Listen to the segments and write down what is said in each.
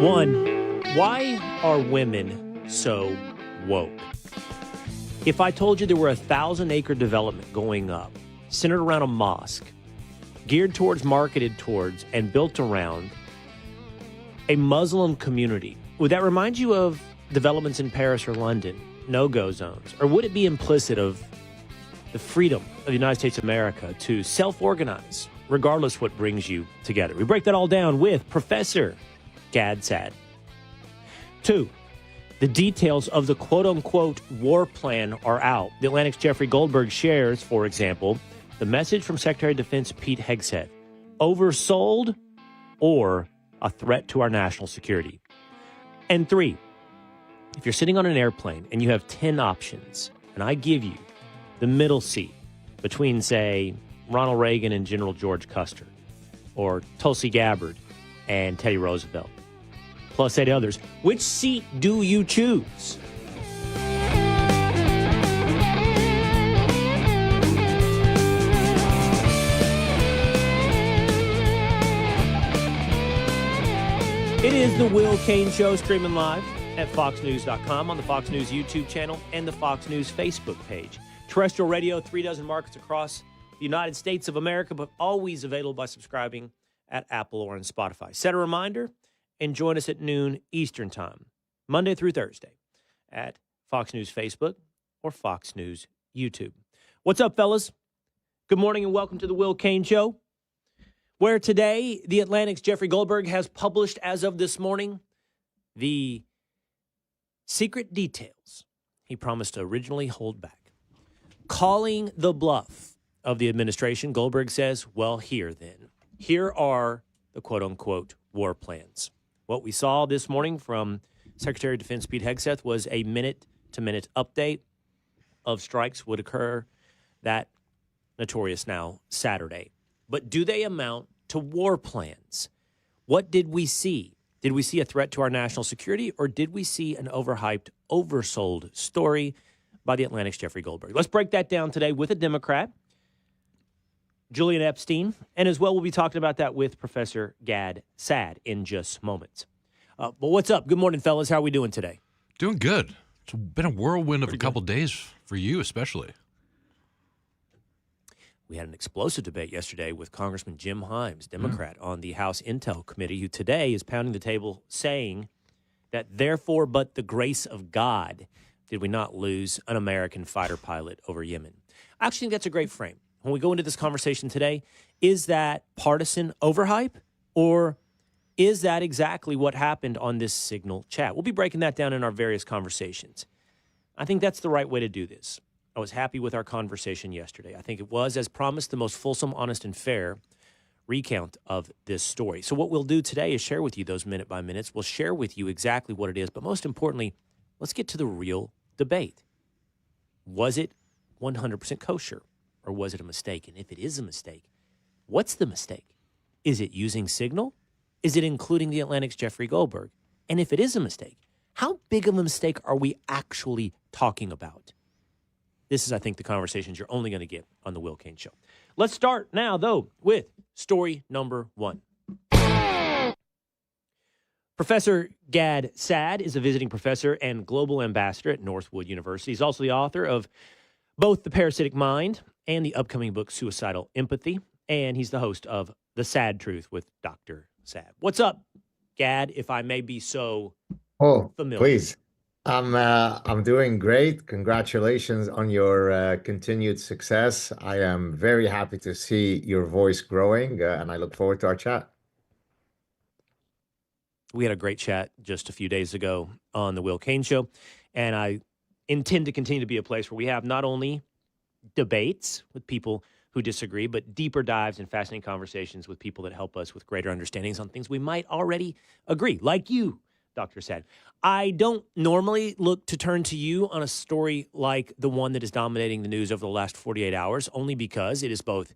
One, why are women so woke? If I told you there were a 1,000-acre development going up, centered around a mosque, geared towards, marketed towards, and built around a Muslim community, would that remind you of developments in Paris or London, no-go zones? Or would it be implicit of the freedom of the United States of America to self-organize, regardless what brings you together? We break that all down with Professor Saad. 2, the details of the quote-unquote war plan are out. The Atlantic's Jeffrey Goldberg shares, for example, the message from Secretary of Defense Pete Hegseth: oversold or a threat to our national security. And 3, if you're sitting on an airplane and you have 10 options, and I give you the middle seat between, say, Ronald Reagan and General George Custer, or Tulsi Gabbard and Teddy Roosevelt, plus 8 others, which seat do you choose? It is the Will Cain Show, streaming live at foxnews.com, on the Fox News YouTube channel, and the Fox News Facebook page. Terrestrial radio, 3 dozen markets across the United States of America, but always available by subscribing at Apple or on Spotify. Set a reminder and join us at noon Eastern Time, Monday through Thursday, at Fox News Facebook or Fox News YouTube. What's up, fellas? Good morning and welcome to the Will Cain Show, where today the Atlantic's Jeffrey Goldberg has published, as of this morning, the secret details he promised to originally hold back. Calling the bluff of the administration, Goldberg says, well, here are the quote-unquote war plans. What we saw this morning from Secretary of Defense Pete Hegseth was a minute-to-minute update of strikes would occur that notorious now Saturday. But do they amount to war plans? What did we see? Did we see a threat to our national security, or did we see an overhyped, oversold story by the Atlantic's Jeffrey Goldberg? Let's break that down today with a Democrat, Julian Epstein, and as well we'll be talking about that with Professor Saad in just moments. But what's up? Good morning, fellas. How are we doing today? Doing good. It's been a whirlwind of a couple days for you especially. We had an explosive debate yesterday with Congressman Jim Himes, Democrat, on the House Intel Committee, who today is pounding the table saying that therefore but the grace of God did we not lose an American fighter pilot over Yemen. I actually think that's a great frame. When we go into this conversation today, is that partisan overhype, or is that exactly what happened on this Signal chat? We'll be breaking that down in our various conversations. I think that's the right way to do this. I was happy with our conversation yesterday. I think it was, as promised, the most fulsome, honest, and fair recount of this story. So what we'll do today is share with you those minute-by-minutes. We'll share with you exactly what it is, but most importantly, let's get to the real debate. Was it 100% kosher? Or was it a mistake? And if it is a mistake, what's the mistake? Is it using Signal? Is it including the Atlantic's Jeffrey Goldberg? And if it is a mistake, how big of a mistake are we actually talking about? This is, I think, the conversations you're only going to get on the Will Cain Show. Let's start now, though, with story number 1. Professor Saad is a visiting professor and global ambassador at Northwood University. He's also the author of both The Parasitic Mind and the upcoming book, Suicidal Empathy. And he's the host of The Sad Truth with Dr. Saad. What's up, Gad, if I may be so familiar? Please. I'm doing great. Congratulations on your continued success. I am very happy to see your voice growing, and I look forward to our chat. We had a great chat just a few days ago on the Will Cain Show, and I intend to continue to be a place where we have not only debates with people who disagree, but deeper dives and fascinating conversations with people that help us with greater understandings on things we might already agree, like you, Dr. Saad. I don't normally look to turn to you on a story like the one that is dominating the news over the last 48 hours, only because it is both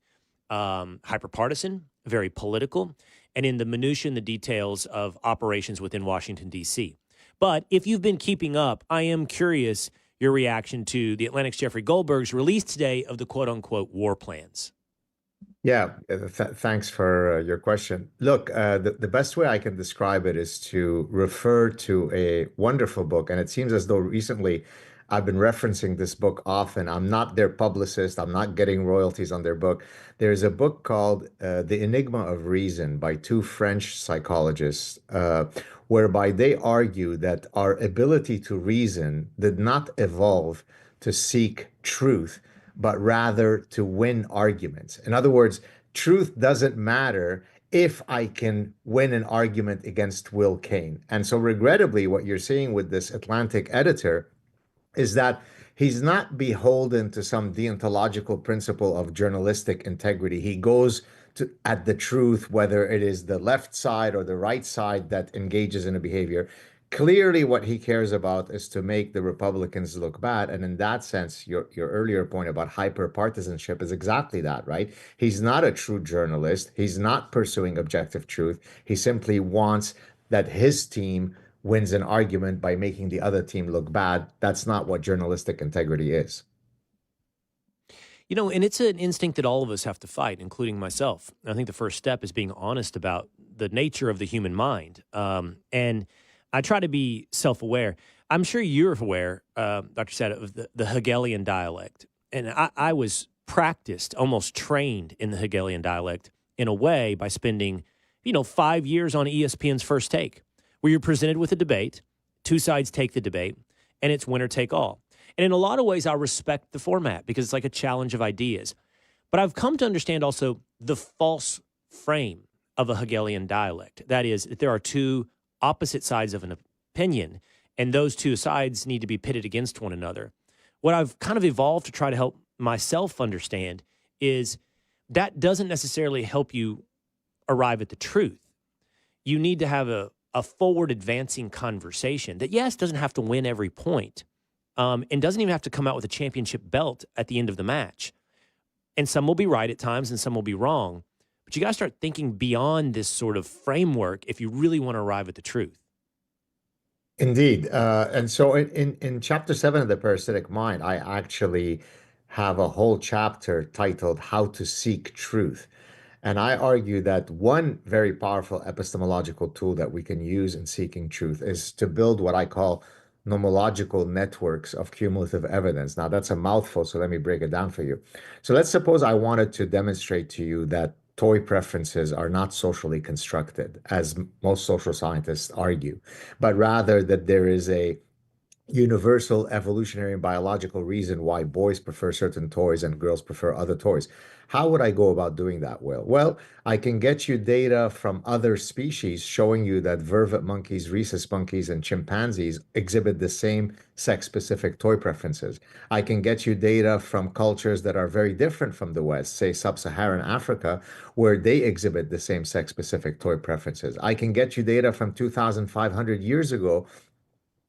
hyperpartisan, very political, and in the minutiae and the details of operations within Washington, D.C. But if you've been keeping up, I am curious your reaction to the Atlantic's Jeffrey Goldberg's release today of the quote-unquote war plans. Yeah, thanks for your question. Look, the best way I can describe it is to refer to a wonderful book. And it seems as though recently I've been referencing this book often. I'm not their publicist, I'm not getting royalties on their book. There's a book called The Enigma of Reason by two French psychologists, whereby they argue that our ability to reason did not evolve to seek truth, but rather to win arguments. In other words, truth doesn't matter if I can win an argument against Will Cain. And so, regrettably, what you're seeing with this Atlantic editor is that he's not beholden to some deontological principle of journalistic integrity. He goes to at the truth, whether it is the left side or the right side that engages in a behavior. Clearly, what he cares about is to make the Republicans look bad. And in that sense, your earlier point about hyper-partisanship is exactly that, right? He's not a true journalist. He's not pursuing objective truth. He simply wants that his team wins an argument by making the other team look bad. That's not what journalistic integrity is. And it's an instinct that all of us have to fight, including myself. I think the first step is being honest about the nature of the human mind. And I try to be self-aware. I'm sure you're aware, Dr. Saad, of the Hegelian dialect. And I was practiced, almost trained in the Hegelian dialect in a way by spending, 5 years on ESPN's First Take, where you're presented with a debate, two sides take the debate, and it's winner take all. And in a lot of ways, I respect the format because it's like a challenge of ideas. But I've come to understand also the false frame of a Hegelian dialect. That is, that there are two opposite sides of an opinion, and those two sides need to be pitted against one another. What I've kind of evolved to try to help myself understand is that doesn't necessarily help you arrive at the truth. You need to have a forward advancing conversation that, yes, doesn't have to win every point, and doesn't even have to come out with a championship belt at the end of the match. And some will be right at times and some will be wrong. But you got to start thinking beyond this sort of framework if you really want to arrive at the truth. Indeed. And so in chapter 7 of the Parasitic Mind, I actually have a whole chapter titled How to Seek Truth. And I argue that one very powerful epistemological tool that we can use in seeking truth is to build what I call nomological networks of cumulative evidence. Now, that's a mouthful, so let me break it down for you. So let's suppose I wanted to demonstrate to you that toy preferences are not socially constructed, as most social scientists argue, but rather that there is a universal evolutionary and biological reason why boys prefer certain toys and girls prefer other toys. How would I go about doing that, Will? Well, I can get you data from other species showing you that vervet monkeys, rhesus monkeys, and chimpanzees exhibit the same sex-specific toy preferences. I can get you data from cultures that are very different from the West, say sub-Saharan Africa, where they exhibit the same sex-specific toy preferences. I can get you data from 2,500 years ago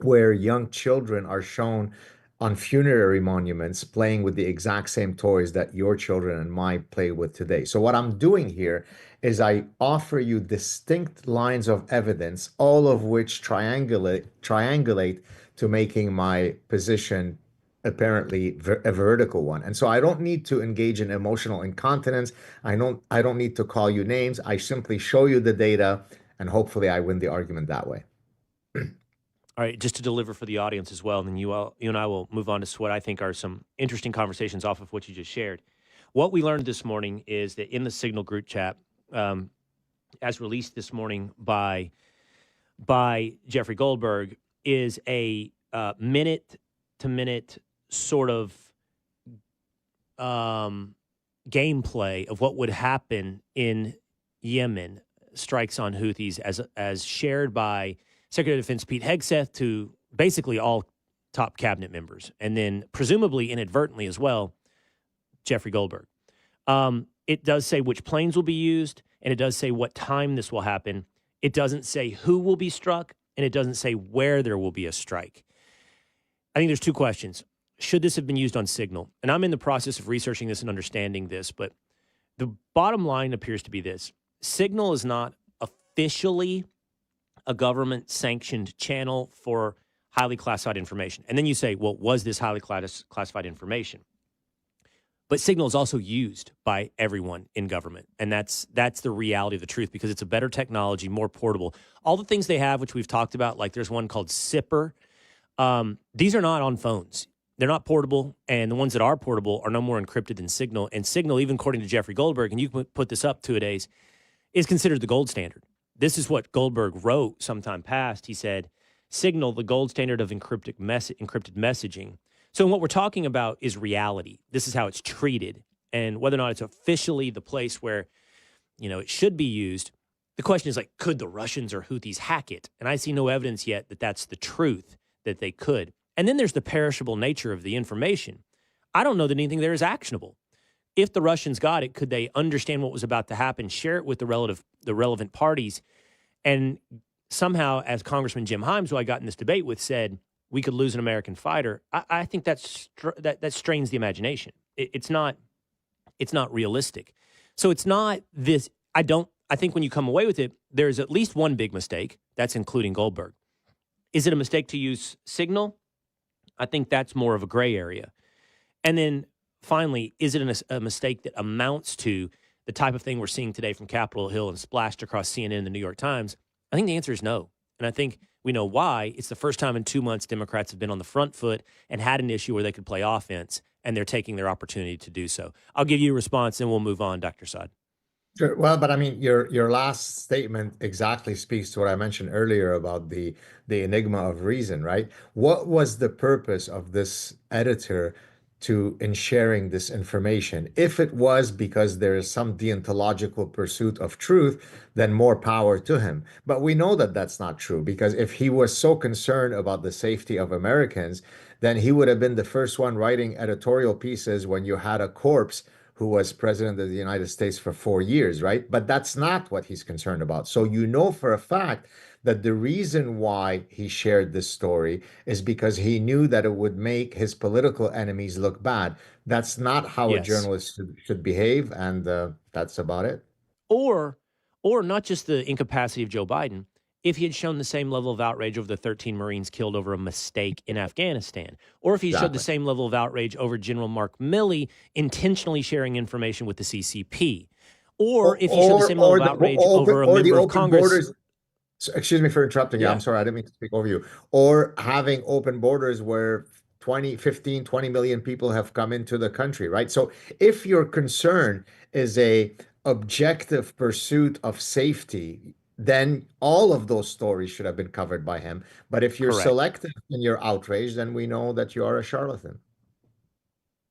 where young children are shown on funerary monuments playing with the exact same toys that your children and mine play with today. So what I'm doing here is I offer you distinct lines of evidence, all of which triangulate to making my position apparently a vertical one. And so I don't need to engage in emotional incontinence. I don't need to call you names. I simply show you the data and hopefully I win the argument that way. All right, just to deliver for the audience as well, and then you and I will move on to what I think are some interesting conversations off of what you just shared. What we learned this morning is that in the Signal group chat, as released this morning by Jeffrey Goldberg, is a minute-to-minute sort of gameplay of what would happen in Yemen, strikes on Houthis, as shared by Secretary of Defense Pete Hegseth to basically all top cabinet members, and then presumably inadvertently as well, Jeffrey Goldberg. It does say which planes will be used, and it does say what time this will happen. It doesn't say who will be struck, and it doesn't say where there will be a strike. I think there's two questions. Should this have been used on Signal? And I'm in the process of researching this and understanding this, but the bottom line appears to be this. Signal is not officially a government-sanctioned channel for highly classified information. And then you say, well, was this highly classified information? But Signal is also used by everyone in government, and that's the reality of the truth, because it's a better technology, more portable. All the things they have, which we've talked about, like there's one called Sipper. These are not on phones. They're not portable, and the ones that are portable are no more encrypted than Signal. And Signal, even according to Jeffrey Goldberg, and you can put this up 2 days, is considered the gold standard. This is what Goldberg wrote sometime past. He said, Signal, the gold standard of encrypted messaging. So what we're talking about is reality. This is how it's treated. And whether or not it's officially the place where, it should be used, the question is, like, could the Russians or Houthis hack it? And I see no evidence yet that that's the truth, that they could. And then there's the perishable nature of the information. I don't know that anything there is actionable. If the Russians got it, could they understand what was about to happen, share it with the relevant parties, and somehow, as Congressman Jim Himes, who I got in this debate with, said, we could lose an American fighter? I think that strains the imagination. It's not realistic. So it's not this. I think when you come away with it, there's at least one big mistake. That's including Goldberg. Is it a mistake to use Signal? I think that's more of a gray area. And then finally, is it a mistake that amounts to the type of thing we're seeing today from Capitol Hill and splashed across CNN and the New York Times? I think the answer is no. And I think we know why. It's the first time in 2 months Democrats have been on the front foot and had an issue where they could play offense, and they're taking their opportunity to do so. I'll give you a response, and we'll move on, Dr. Saad. Sure. Well, but I mean, your last statement exactly speaks to what I mentioned earlier about the enigma of reason, right? What was the purpose of this editor in sharing this information? If it was because there is some deontological pursuit of truth, then more power to him. But we know that that's not true, because if he was so concerned about the safety of Americans, then he would have been the first one writing editorial pieces when you had a corpse who was president of the United States for 4 years, right? But that's not what he's concerned about. So you know for a fact that the reason why he shared this story is because he knew that it would make his political enemies look bad. That's not how a journalist should behave, and that's about it. Or not just the incapacity of Joe Biden. If he had shown the same level of outrage over the 13 Marines killed over a mistake in Afghanistan, or if he showed the same level of outrage over General Mark Milley intentionally sharing information with the CCP, or if he showed the same level of outrage over a member of Congress. Borders. Excuse me for interrupting you. I'm sorry, I didn't mean to speak over you. Or having open borders where 15, 20 million people have come into the country, right? So if your concern is a objective pursuit of safety, then all of those stories should have been covered by him. But if you're selective in your outrage, then we know that you are a charlatan.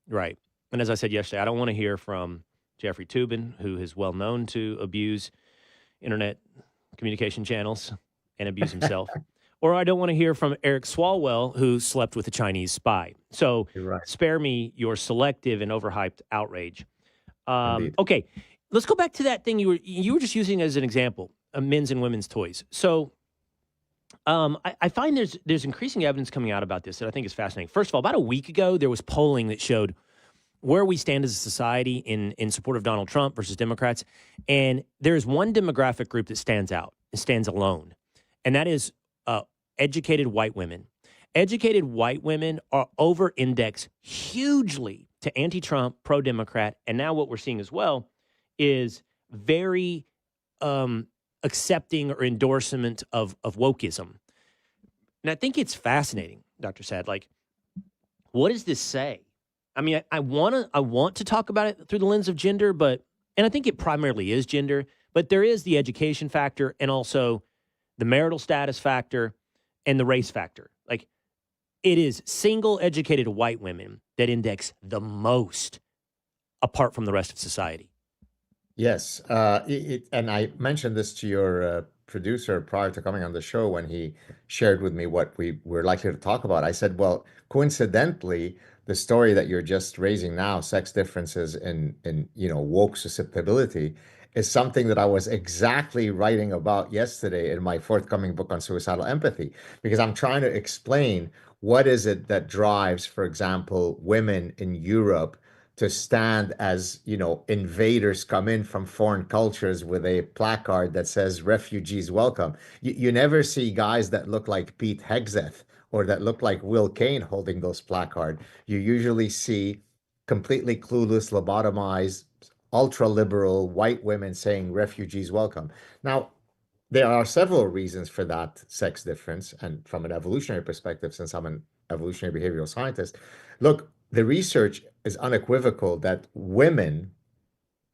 Right. And as I said yesterday, I don't want to hear from Jeffrey Toobin, who is well known to abuse internet communication channels and abuse himself. Or I don't want to hear from Eric Swalwell, who slept with a Chinese spy. So spare me your selective and overhyped outrage. Okay, let's go back to that thing you were just using as an example. Men's and women's toys. So I find there's increasing evidence coming out about this that I think is fascinating. First of all, about a week ago, there was polling that showed where we stand as a society in support of Donald Trump versus Democrats. And there's one demographic group that stands out, stands alone, and that is educated white women. Educated white women are over-indexed hugely to anti-Trump, pro-Democrat, and now what we're seeing as well is very accepting or endorsement of wokeism. And I think it's fascinating, Dr. Saad. Like, what does this say? I mean, I want to talk about it through the lens of gender, and I think it primarily is gender, but there is the education factor and also the marital status factor and the race factor. Like, it is single educated white women that index the most apart from the rest of society. Yes, and I mentioned this to your producer prior to coming on the show when he shared with me what we were likely to talk about. I said, well, coincidentally, the story that you're just raising now, sex differences in woke susceptibility, is something that I was exactly writing about yesterday in my forthcoming book on suicidal empathy, because I'm trying to explain what is it that drives, for example, women in Europe to stand as, invaders come in from foreign cultures with a placard that says refugees welcome. You never see guys that look like Pete Hegseth or that look like Will Cain holding those placards. You usually see completely clueless, lobotomized, ultra liberal white women saying refugees welcome. Now, there are several reasons for that sex difference. And from an evolutionary perspective, since I'm an evolutionary behavioral scientist, look, the research is unequivocal that women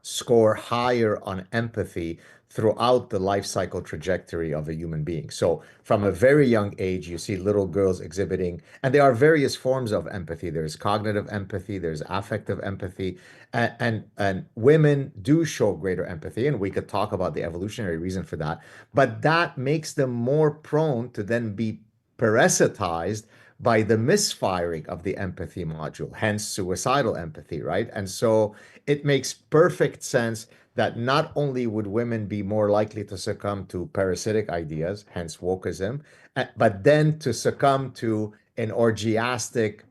score higher on empathy throughout the life cycle trajectory of a human being. So from a very young age, you see little girls exhibiting, and there are various forms of empathy. There's cognitive empathy, there's affective empathy, and women do show greater empathy, and we could talk about the evolutionary reason for that. But that makes them more prone to then be parasitized by the misfiring of the empathy module, hence suicidal empathy, right? And so it makes perfect sense that not only would women be more likely to succumb to parasitic ideas, hence wokeism, but then to succumb to an orgiastic,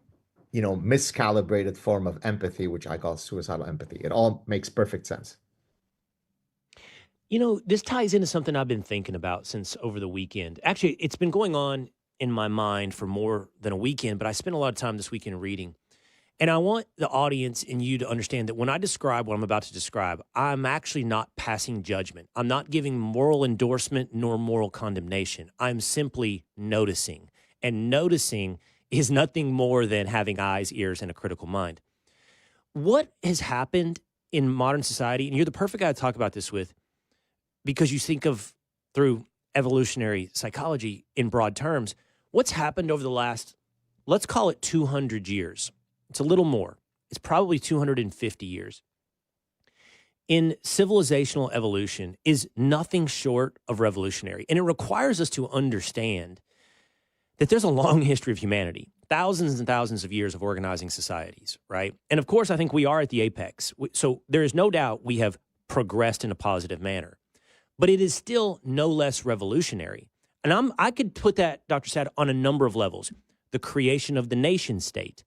miscalibrated form of empathy, which I call suicidal empathy. It all makes perfect sense. This ties into something I've been thinking about since over the weekend. Actually, it's been going on in my mind for more than a weekend, but I spent a lot of time this weekend reading. And I want the audience and you to understand that when I describe what I'm about to describe, I'm actually not passing judgment. I'm not giving moral endorsement nor moral condemnation. I'm simply noticing. And noticing is nothing more than having eyes, ears, and a critical mind. What has happened in modern society, and you're the perfect guy to talk about this with, because you think of through evolutionary psychology in broad terms, what's happened over the last, let's call it 200 years. It's a little more. It's probably 250 years. In civilizational evolution is nothing short of revolutionary. And it requires us to understand that there's a long history of humanity, thousands and thousands of years of organizing societies, right? And of course, I think we are at the apex. So there is no doubt we have progressed in a positive manner. But it is still no less revolutionary. And I could put that, Dr. Saad, on a number of levels. The creation of the nation state,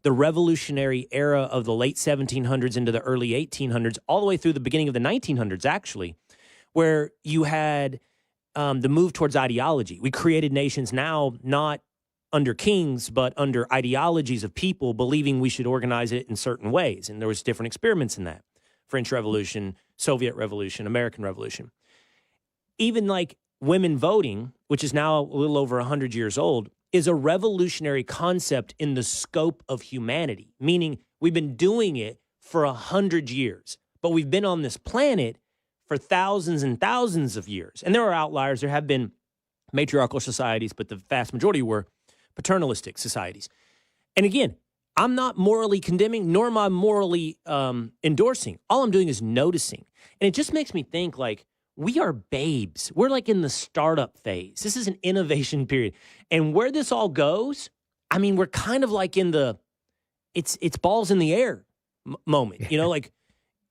the revolutionary era of the late 1700s into the early 1800s, all the way through the beginning of the 1900s, actually, where you had the move towards ideology. We created nations now not under kings, but under ideologies of people believing we should organize it in certain ways. And there was different experiments in that. French Revolution, Soviet Revolution, American Revolution. Even like women voting, which is now a little over 100 years old, is a revolutionary concept in the scope of humanity, meaning we've been doing it for 100 years, but we've been on this planet for thousands and thousands of years. And there are outliers. There have been matriarchal societies, but the vast majority were paternalistic societies. And again, I'm not morally condemning, nor am I morally endorsing. All I'm doing is noticing. And it just makes me think like, we are babes. We're like in the startup phase. This is an innovation period. And where this all goes, I mean, we're kind of like in the, it's balls in the air moment, like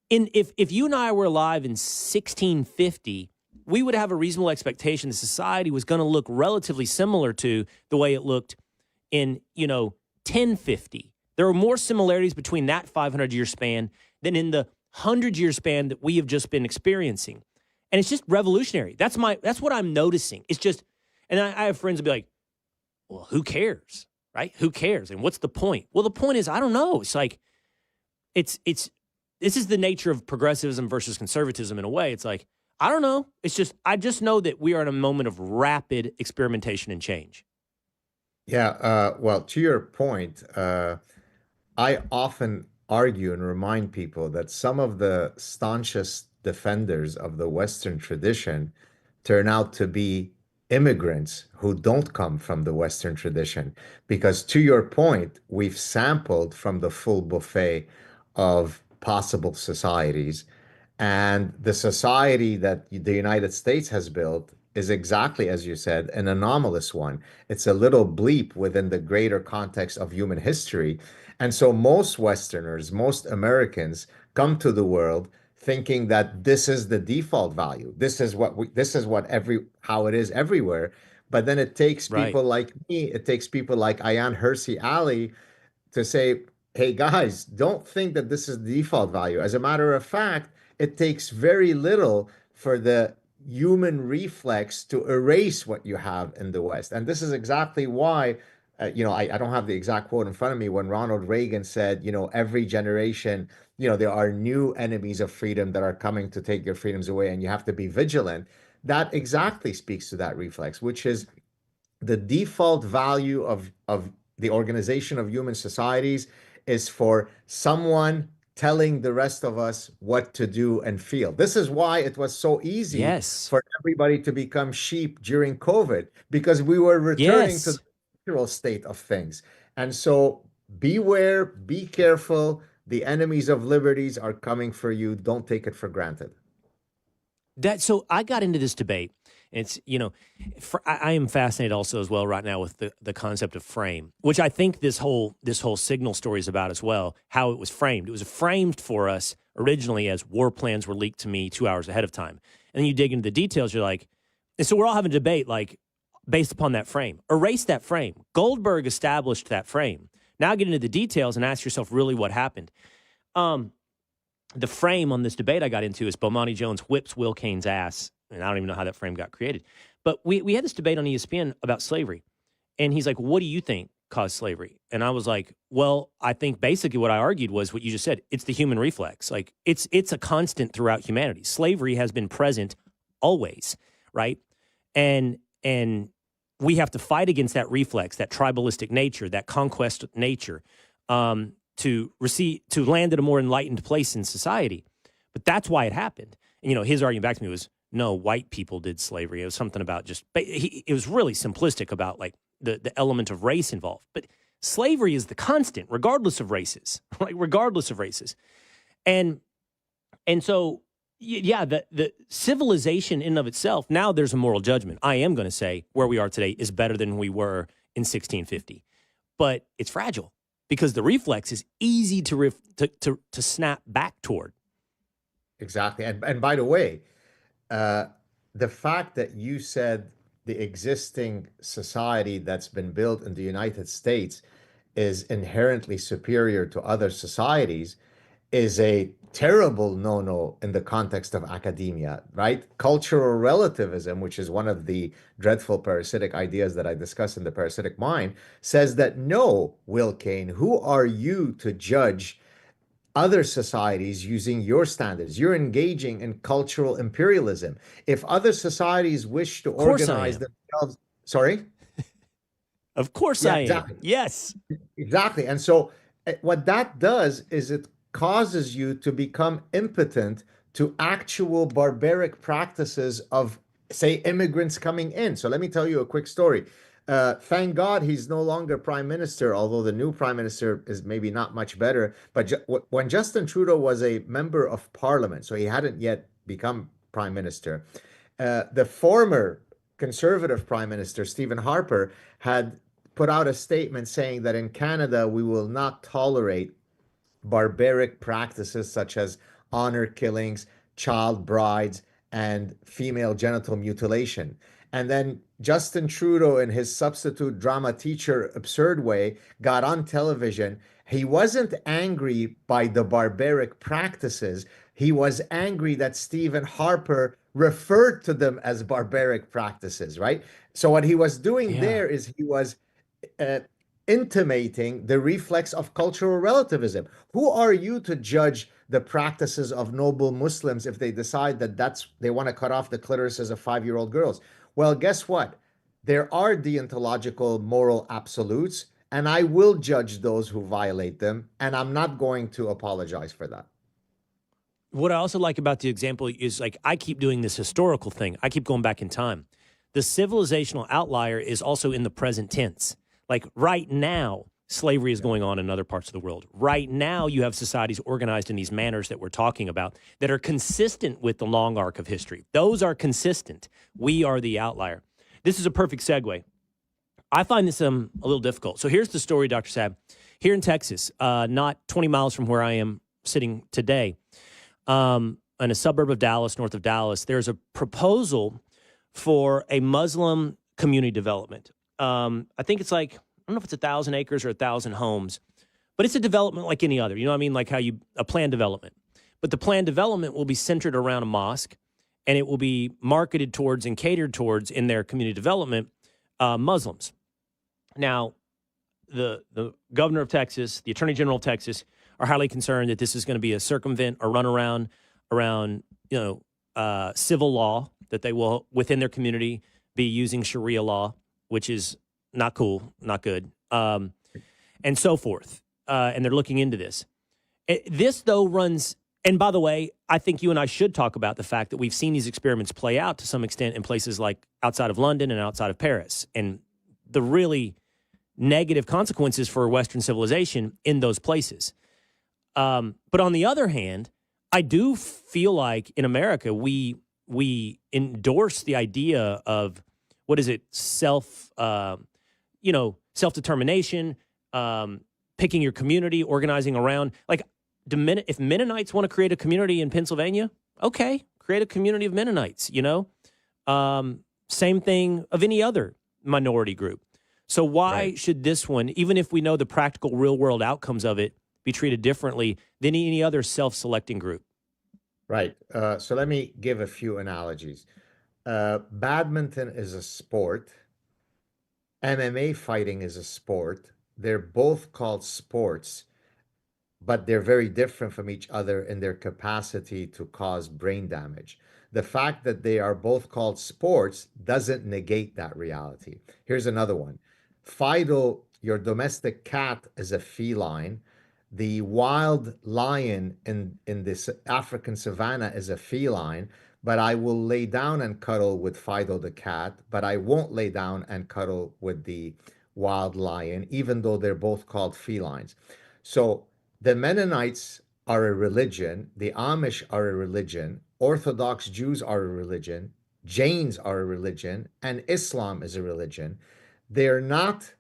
if you and I were alive in 1650, we would have a reasonable expectation that society was going to look relatively similar to the way it looked in, 1050. There are more similarities between that 500-year span than in the 100-year span that we have just been experiencing. And it's just revolutionary. That's what I'm noticing. It's just, and I have friends that be like, well, who cares, right? Who cares? And what's the point? Well, the point is, I don't know. It's like, this is the nature of progressivism versus conservatism in a way. It's like, I don't know. It's just, I just know that we are in a moment of rapid experimentation and change. Yeah, well, to your point, I often argue and remind people that some of the staunchest defenders of the Western tradition turn out to be immigrants who don't come from the Western tradition. Because to your point, we've sampled from the full buffet of possible societies. And the society that the United States has built is exactly, as you said, an anomalous one. It's a little bleep within the greater context of human history. And so most Westerners, most Americans come to the world thinking that this is the default value. This is how it is everywhere. But then it takes Right. people like me, it takes people like Ayaan Hirsi Ali to say, hey guys, don't think that this is the default value. As a matter of fact, it takes very little for the human reflex to erase what you have in the West. And this is exactly why I don't have the exact quote in front of me when Ronald Reagan said, every generation, there are new enemies of freedom that are coming to take your freedoms away, and you have to be vigilant. That exactly speaks to that reflex, which is the default value of the organization of human societies is for someone telling the rest of us what to do and feel. This is why it was so easy Yes. for everybody to become sheep during COVID, because we were returning to the Yes. natural state of things. And so beware, be careful. The enemies of liberties are coming for you. Don't take it for granted. So I got into this debate. It's, I am fascinated also as well right now with the concept of frame, which I think this whole signal story is about as well, how it was framed. It was framed for us originally as war plans were leaked to me 2 hours ahead of time. And then you dig into the details, you're like, and so we're all having a debate, like, based upon that frame. Erase that frame. Goldberg established that frame. Now get into the details and ask yourself really what happened. The frame on this debate I got into is Bomani Jones whips Will Cain's ass. And I don't even know how that frame got created. But we had this debate on ESPN about slavery. And he's like, what do you think caused slavery? And I was like, well, I think basically what I argued was what you just said. It's the human reflex. Like it's a constant throughout humanity. Slavery has been present always, right? And we have to fight against that reflex, that tribalistic nature, that conquest nature, to land at a more enlightened place in society. But that's why it happened. And, his argument back to me was, no, white people did slavery. It was something about it was really simplistic about like the element of race involved. But slavery is the constant, regardless of races, like regardless of races. And so, yeah, the civilization in and of itself, now there's a moral judgment. I am going to say where we are today is better than we were in 1650. But it's fragile because the reflex is easy to snap back toward. Exactly. And by the way, the fact that you said the existing society that's been built in the United States is inherently superior to other societies is a terrible no-no in the context of academia, right? Cultural relativism, which is one of the dreadful parasitic ideas that I discuss in The Parasitic Mind, says that no, Will Cain, who are you to judge other societies using your standards? You're engaging in cultural imperialism. If other societies wish to organize themselves, sorry? Of course Yeah, I am. exactly. Yes. Exactly. And so what that does is it causes you to become impotent to actual barbaric practices of, say, immigrants coming in. So let me tell you a quick story. Thank God he's no longer prime minister, although the new prime minister is maybe not much better. But when Justin Trudeau was a member of parliament, so he hadn't yet become prime minister, the former conservative prime minister, Stephen Harper, had put out a statement saying that in Canada, we will not tolerate barbaric practices such as honor killings, child brides, and female genital mutilation. And then Justin Trudeau, in his substitute drama teacher absurd way, got on television. He wasn't angry by the barbaric practices. He was angry that Stephen Harper referred to them as barbaric practices, right? So what he was doing there is he was uh, intimating the reflex of cultural relativism. Who are you to judge the practices of noble Muslims if they decide that they want to cut off the clitorises of 5-year-old girls? Well, guess what? There are deontological moral absolutes, and I will judge those who violate them, and I'm not going to apologize for that. What I also like about the example is like I keep doing this historical thing. I keep going back in time. The civilizational outlier is also in the present tense. Like right now, slavery is going on in other parts of the world. Right now, you have societies organized in these manners that we're talking about that are consistent with the long arc of history. Those are consistent. We are the outlier. This is a perfect segue. I find this a little difficult. So here's the story, Dr. Saad. Here in Texas, not 20 miles from where I am sitting today, in a suburb of Dallas, north of Dallas, there's a proposal for a Muslim community development. I think it's like, I don't know if it's 1,000 acres or 1,000 homes, but it's a development like any other. You know what I mean? Like a planned development. But the planned development will be centered around a mosque, and it will be marketed towards and catered towards in their community development Muslims. Now, the governor of Texas, the attorney general of Texas are highly concerned that this is going to be a circumvent or runaround around civil law, that they will within their community be using Sharia law, which is not cool, not good, and so forth. And they're looking into this. This, though, runs, and by the way, I think you and I should talk about the fact that we've seen these experiments play out to some extent in places like outside of London and outside of Paris, and the really negative consequences for Western civilization in those places. But on the other hand, I do feel like in America, we endorse the idea of, what is it, self-determination, picking your community, organizing around, like, if Mennonites want to create a community in Pennsylvania, okay, create a community of Mennonites, same thing of any other minority group. So why should this one, even if we know the practical real-world outcomes of it, be treated differently than any other self-selecting group? Right. So let me give a few analogies. Badminton is a sport. MMA fighting is a sport. They're both called sports, but they're very different from each other in their capacity to cause brain damage. The fact that they are both called sports doesn't negate that reality. Here's another one. Fido, your domestic cat, is a feline. The wild lion in this African savanna is a feline, but I will lay down and cuddle with Fido the cat, but I won't lay down and cuddle with the wild lion, even though they're both called felines. So the Mennonites are a religion, the Amish are a religion, Orthodox Jews are a religion, Jains are a religion, and Islam is a religion. They're not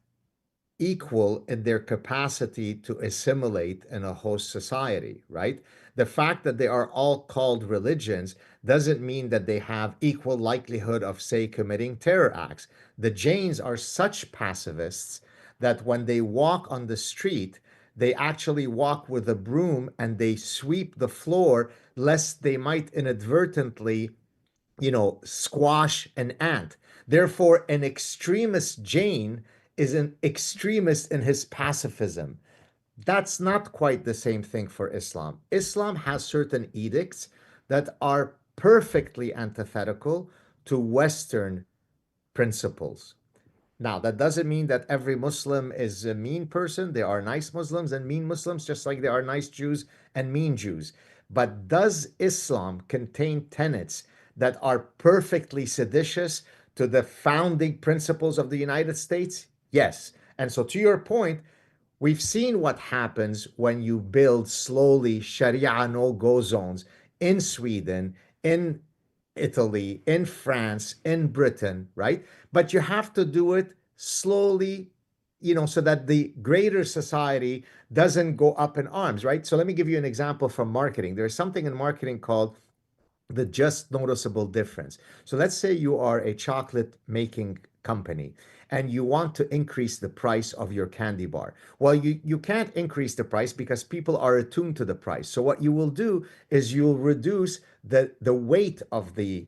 equal in their capacity to assimilate in a host society, right? The fact that they are all called religions doesn't mean that they have equal likelihood of, say, committing terror acts. The Jains are such pacifists that when they walk on the street, they actually walk with a broom and they sweep the floor lest they might inadvertently, squash an ant. Therefore, an extremist Jain is an extremist in his pacifism. That's not quite the same thing for Islam. Islam has certain edicts that are perfectly antithetical to Western principles. Now, that doesn't mean that every Muslim is a mean person. There are nice Muslims and mean Muslims, just like there are nice Jews and mean Jews. But does Islam contain tenets that are perfectly seditious to the founding principles of the United States? Yes. And so to your point, we've seen what happens when you build slowly Sharia no-go zones in Sweden, in Italy, in France, in Britain, right? But you have to do it slowly, so that the greater society doesn't go up in arms, right? So let me give you an example from marketing. There's something in marketing called the just noticeable difference. So let's say you are a chocolate making company and you want to increase the price of your candy bar. Well, you can't increase the price because people are attuned to the price. So what you will do is you'll reduce the weight of the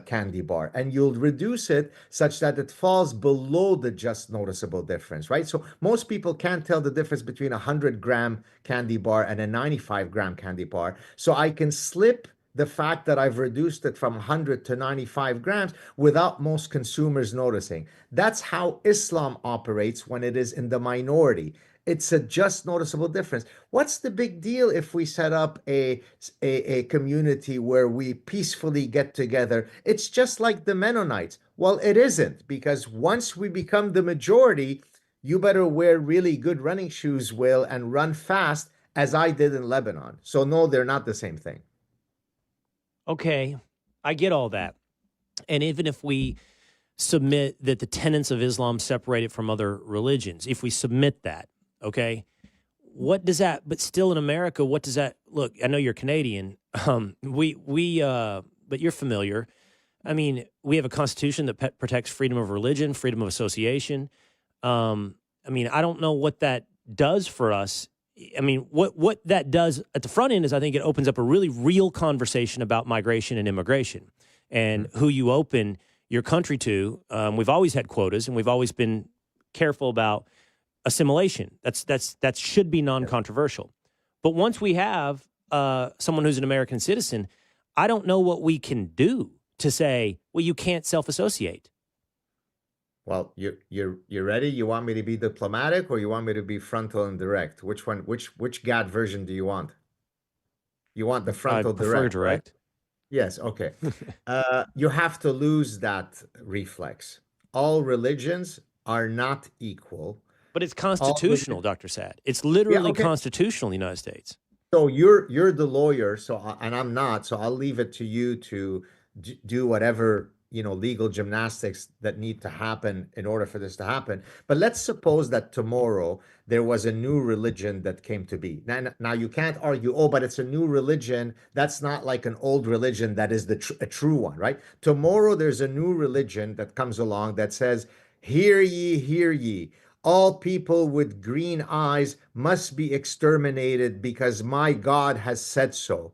candy bar, and you'll reduce it such that it falls below the just noticeable difference, right? So most people can't tell the difference between a 100-gram candy bar and a 95-gram candy bar. So I can slip the fact that I've reduced it from 100 to 95 grams without most consumers noticing. That's how Islam operates when it is in the minority. It's a just noticeable difference. What's the big deal if we set up a community where we peacefully get together? It's just like the Mennonites. Well, it isn't, because once we become the majority, you better wear really good running shoes, Will, and run fast, as I did in Lebanon. So no, they're not the same thing. Okay, I get all that. And even if we submit that the tenets of Islam separate it from other religions, if we submit that, okay, what does that, but still in America, what does that, look, I know you're Canadian, but you're familiar. I mean, we have a constitution that protects freedom of religion, freedom of association. I mean, I don't know what that does for us. I mean, what that does at the front end is I think it opens up a really real conversation about migration and immigration and who you open your country to. We've always had quotas, and we've always been careful about assimilation. That should be non-controversial. But once we have someone who's an American citizen, I don't know what we can do to say, well, you can't self-associate. Well, you're ready? You want me to be diplomatic or you want me to be frontal and direct? Which one, which GAD version do you want? You want the I frontal prefer direct, right? direct. Yes, okay. You have to lose that reflex. All religions are not equal. But it's All constitutional, religions, Dr. Sad. It's yeah, literally okay. constitutional in the United States. So you're the lawyer, and I'm not, so I'll leave it to you to do whatever, legal gymnastics that need to happen in order for this to happen. But let's suppose that tomorrow there was a new religion that came to be. Now you can't argue, oh, but it's a new religion. That's not like an old religion that is a true one, right? Tomorrow there's a new religion that comes along that says, "Hear ye, hear ye. All people with green eyes must be exterminated because my God has said so."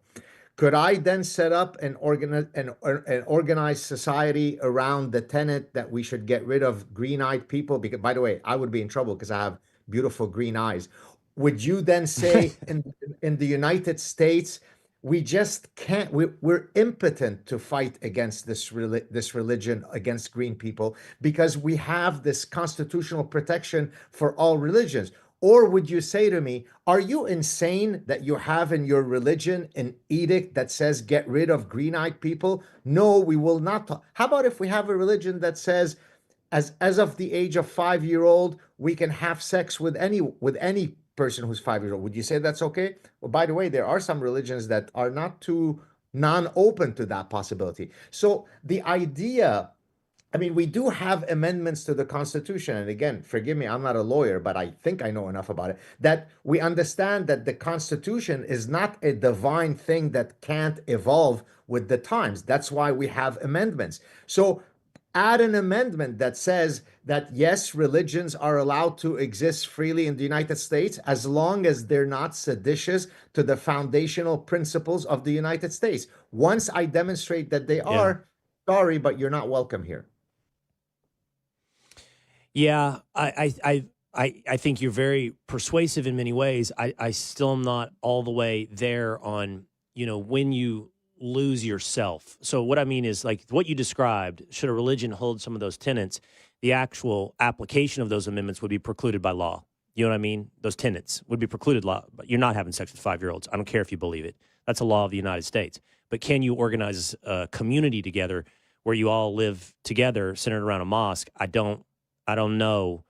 Could I then set up an organized society around the tenet that we should get rid of green-eyed people? Because, by the way, I would be in trouble because I have beautiful green eyes. Would you then say in the United States, we just can't, we're impotent to fight against this religion, against green people, because we have this constitutional protection for all religions? Or would you say to me, are you insane that you have in your religion an edict that says get rid of green-eyed people? No, we will not. How about if we have a religion that says as of the age of 5-year-old, we can have sex with any person who's 5 years old? Would you say that's okay? Well, by the way, there are some religions that are not too non-open to that possibility. So the idea, I mean, we do have amendments to the Constitution. And again, forgive me, I'm not a lawyer, but I think I know enough about it, that we understand that the Constitution is not a divine thing that can't evolve with the times. That's why we have amendments. So add an amendment that says that, yes, religions are allowed to exist freely in the United States as long as they're not seditious to the foundational principles of the United States. Once I demonstrate that they are, sorry, but you're not welcome here. Yeah, I think you're very persuasive in many ways. I still am not all the way there on, when you lose yourself. So what I mean is, like what you described, should a religion hold some of those tenets, the actual application of those amendments would be precluded by law. You know what I mean? Those tenets would be precluded law. But you're not having sex with 5-year-olds. I don't care if you believe it. That's a law of the United States. But can you organize a community together where you all live together centered around a mosque? I don't know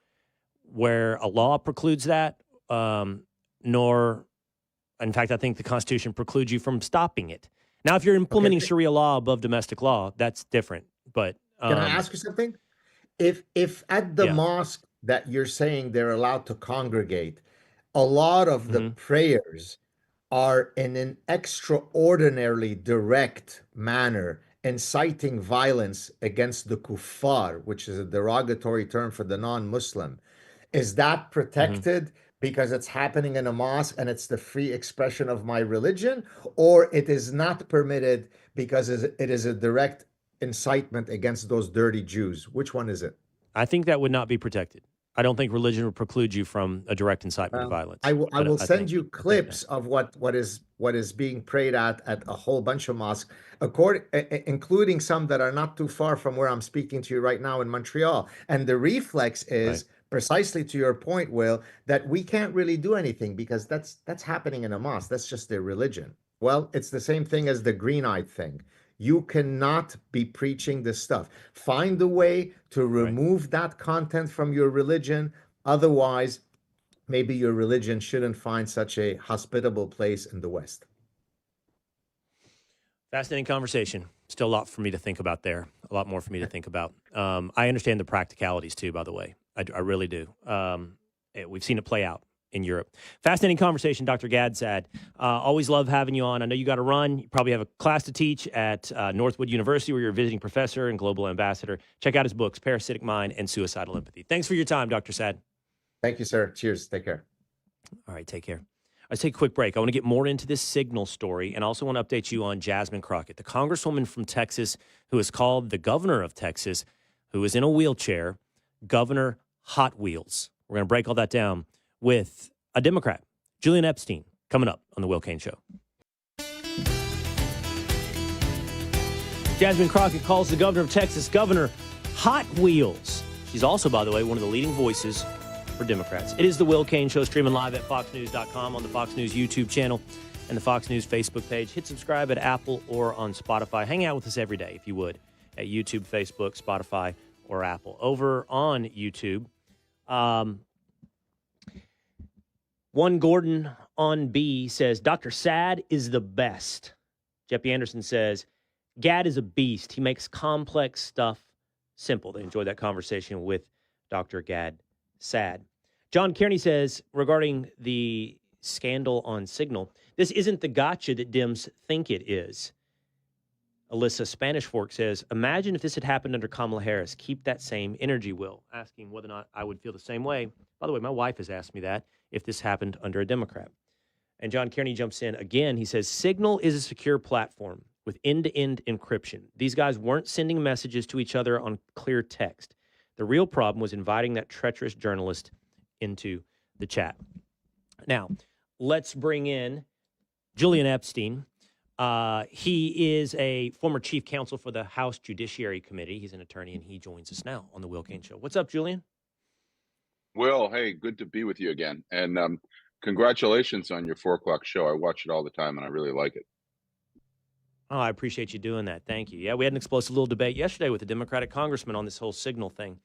where a law precludes that, nor, in fact, I think the Constitution precludes you from stopping it. Now, if you're implementing Sharia law above domestic law, that's different. But can I ask you something? If at the mosque that you're saying they're allowed to congregate, a lot of the prayers are in an extraordinarily direct manner, inciting violence against the kuffar, which is a derogatory term for the non-Muslim, is that protected because it's happening in a mosque and it's the free expression of my religion? Or it is not permitted because it is a direct incitement against those dirty Jews? Which one is it? I think that would not be protected. I don't think religion would preclude you from a direct incitement of violence. I will send you clips of what is being prayed at a whole bunch of mosques, including some that are not too far from where I'm speaking to you right now in Montreal. And the reflex is precisely to your point, Will, that we can't really do anything because that's happening in a mosque. That's just their religion. Well, it's the same thing as the green-eyed thing. You cannot be preaching this stuff. Find a way to remove that content from your religion. Otherwise, maybe your religion shouldn't find such a hospitable place in the West. Fascinating conversation. Still a lot for me to think about there. A lot more for me to think about. I understand the practicalities too, by the way. I really do. We've seen it play out in Europe. Fascinating conversation, Dr. Gad Saad. Always love having you on. I know you got to run. You probably have a class to teach at Northwood University where you're a visiting professor and global ambassador. Check out his books, Parasitic Mind and Suicidal Empathy. Thanks for your time, Dr. Saad. Thank you, sir. Cheers. Take care. All right, take care. Let's take a quick break. I want to get more into this Signal story and also want to update you on Jasmine Crockett, the congresswoman from Texas who is called the governor of Texas, who is in a wheelchair, Governor Hot Wheels. We're going to break all that down with a Democrat, Julian Epstein, coming up on The Will Cain Show. Jasmine Crockett calls the governor of Texas Governor Hot Wheels. She's also, by the way, one of the leading voices for Democrats. It is The Will Cain Show, streaming live at foxnews.com, on the Fox News YouTube channel and the Fox News Facebook page. Hit subscribe at Apple or on Spotify. Hang out with us every day, if you would, at YouTube, Facebook, Spotify, or Apple. Over on YouTube, one Gordon on B says, Dr. Saad is the best. Jeppy Anderson says, Gad is a beast. He makes complex stuff simple. They enjoyed that conversation with Dr. Gad Saad. John Kearney says, regarding the scandal on Signal, this isn't the gotcha that Dems think it is. Alyssa Spanish Fork says, imagine if this had happened under Kamala Harris. Keep that same energy, Will. Asking whether or not I would feel the same way. By the way, my wife has asked me that, if this happened under a Democrat. And John Kearney jumps in again. He says, Signal is a secure platform with end-to-end encryption. These guys weren't sending messages to each other on clear text. The real problem was inviting that treacherous journalist into the chat. Now, let's bring in Julian Epstein. He is a former chief counsel for the House Judiciary Committee. He's an attorney, and he joins us now on The Will Cain Show. What's up, Julian? Will, hey, good to be with you again. And congratulations on your 4 o'clock show. I watch it all the time, and I really like it. Oh, I appreciate you doing that. Thank you. Yeah, we had an explosive little debate yesterday with a Democratic congressman on this whole Signal thing.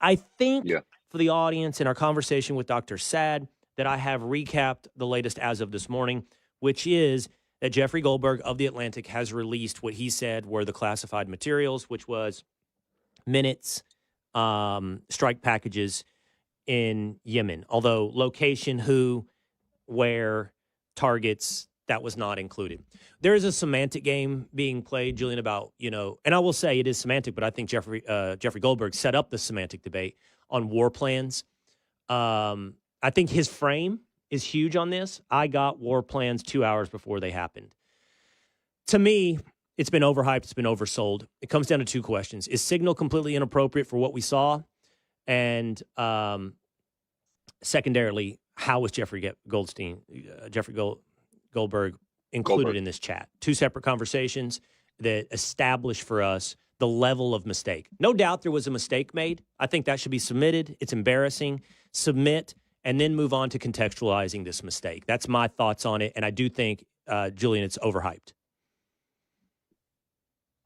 I think for the audience in our conversation with Dr. Saad that I have recapped the latest as of this morning, which is that Jeffrey Goldberg of The Atlantic has released what he said were the classified materials, which was minutes, strike packages in Yemen. Although location, who, where, targets, that was not included. There is a semantic game being played, Julian, about, and I will say it is semantic, but I think Jeffrey Goldberg set up the semantic debate on war plans. I think his frame is huge on this. I got war plans 2 hours before they happened. To me, it's been overhyped. It's been oversold. It comes down to 2 questions. Is Signal completely inappropriate for what we saw? And secondarily, how was Jeffrey Goldberg included in this chat? 2 separate conversations that establish for us the level of mistake. No doubt there was a mistake made. I think that should be submitted. It's embarrassing. Submit, and then move on to contextualizing this mistake. That's my thoughts on it, and I do think, Julian, it's overhyped.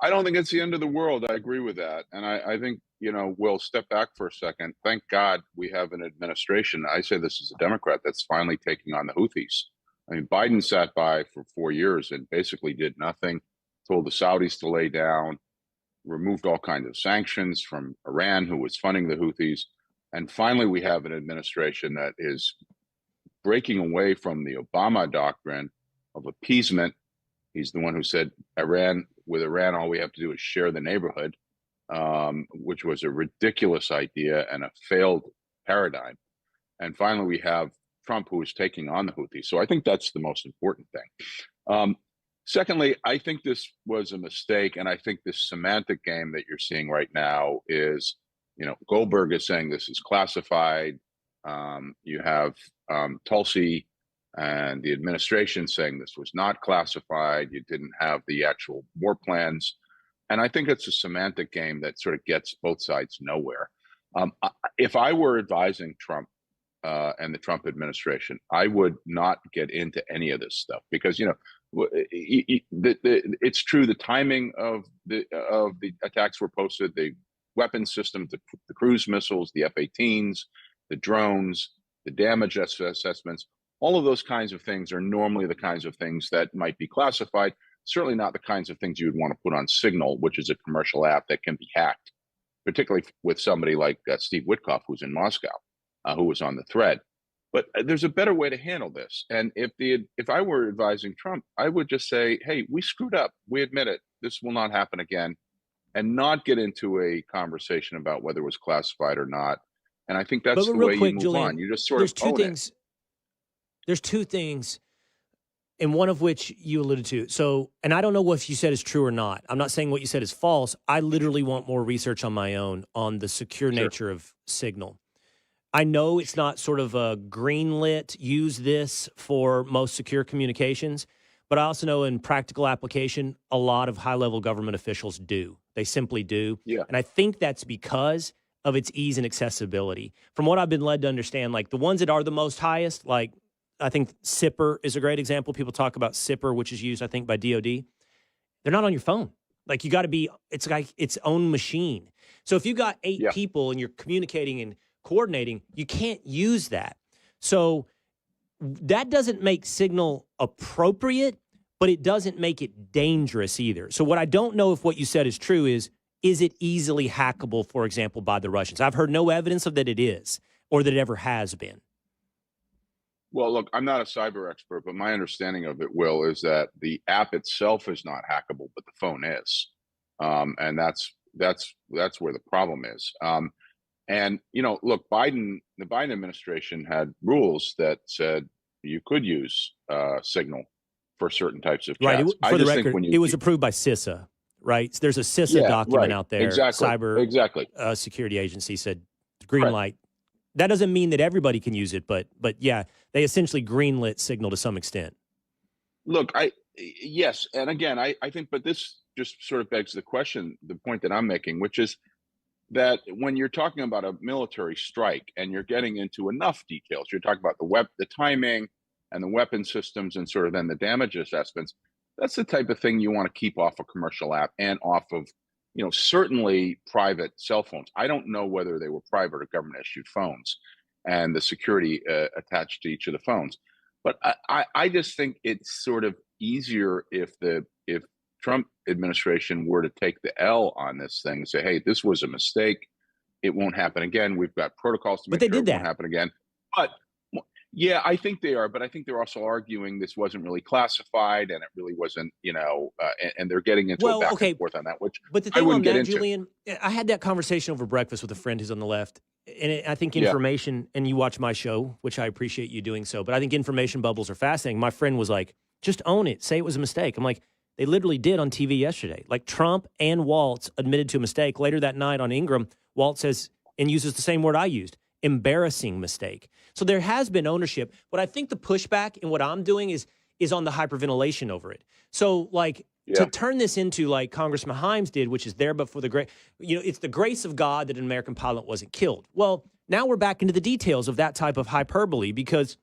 I don't think it's the end of the world. I agree with that. And I think, we'll step back for a second. Thank God we have an administration. I say this as a Democrat that's finally taking on the Houthis. I mean, Biden sat by for 4 years and basically did nothing, told the Saudis to lay down, removed all kinds of sanctions from Iran, who was funding the Houthis. And finally, we have an administration that is breaking away from the Obama doctrine of appeasement. He's the one who said, with Iran, all we have to do is share the neighborhood, which was a ridiculous idea and a failed paradigm. And finally, we have Trump, who is taking on the Houthis. So I think that's the most important thing. Secondly, I think this was a mistake. And I think this semantic game that you're seeing right now is, Goldberg is saying this is classified. You have Tulsi and the administration saying this was not classified. You didn't have the actual war plans. And I think it's a semantic game that sort of gets both sides nowhere. If I were advising Trump and the Trump administration, I would not get into any of this stuff because, it's true. The timing of the attacks were posted, the weapons system, the cruise missiles, the F-18s, the drones, the damage assessments, all of those kinds of things are normally the kinds of things that might be classified. Certainly not the kinds of things you would want to put on Signal, which is a commercial app that can be hacked, particularly with somebody like Steve Witkoff, who's in Moscow, who was on the thread. But there's a better way to handle this. And if I were advising Trump, I would just say, hey, we screwed up. We admit it. This will not happen again. And not get into a conversation about whether it was classified or not. And I think that's the way you move Julian, on. You just sort of own it. There's 2 things, and one of which you alluded to. So, and I don't know what you said is true or not. I'm not saying what you said is false. I literally want more research on my own on the secure nature of Signal. I know it's not sort of a greenlit, use this for most secure communications, but I also know in practical application, a lot of high-level government officials do. They simply do. Yeah. And I think that's because of its ease and accessibility. From what I've been led to understand, like the ones that are the most highest, like I think SIPR is a great example. People talk about SIPR, which is used, I think, by DOD. They're not on your phone. Like you got to be, it's like its own machine. So if you got 8 people and you're communicating and coordinating, you can't use that. So that doesn't make Signal appropriate, but it doesn't make it dangerous either. So what I don't know if what you said is true is it easily hackable, for example, by the Russians? I've heard no evidence of that it is or that it ever has been. Well, look, I'm not a cyber expert, but my understanding of it, Will, is that the app itself is not hackable, but the phone is, and that's where the problem is. And look, the Biden administration had rules that said you could use Signal for certain types of chats. Right. For the record, it was approved by CISA, right? There's a CISA document out there. Cyber security agency said green light. That doesn't mean that everybody can use it, but yeah, they essentially greenlit Signal to some extent. Look, yes, and again, I think, but this just sort of begs the question, the point that I'm making, which is that when you're talking about a military strike and you're getting into enough details, you're talking about the timing and the weapon systems and sort of then the damage assessments. That's the type of thing you want to keep off a commercial app and off of, certainly private cell phones. I don't know whether they were private or government issued phones and the security attached to each of the phones. But I just think it's sort of easier if Trump administration were to take the L on this thing and say, hey, this was a mistake. It won't happen again. We've got protocols to make sure it won't happen again. But yeah, I think they are. But I think they're also arguing this wasn't really classified and it really wasn't, and they're getting into a back and forth on that, which but the thing on that, Julian, I had that conversation over breakfast with a friend who's on the left. And I think information, and you watch my show, which I appreciate you doing so, but I think information bubbles are fascinating. My friend was like, just own it. Say it was a mistake. I'm like, they literally did on TV yesterday. Like Trump and Waltz admitted to a mistake. Later that night on Ingram, Waltz says, and uses the same word I used, embarrassing mistake. So there has been ownership. But I think the pushback in what I'm doing is on the hyperventilation over it. So to turn this into like Congressman Himes did, which is there but for the grace, it's the grace of God that an American pilot wasn't killed. Well, now we're back into the details of that type of hyperbole because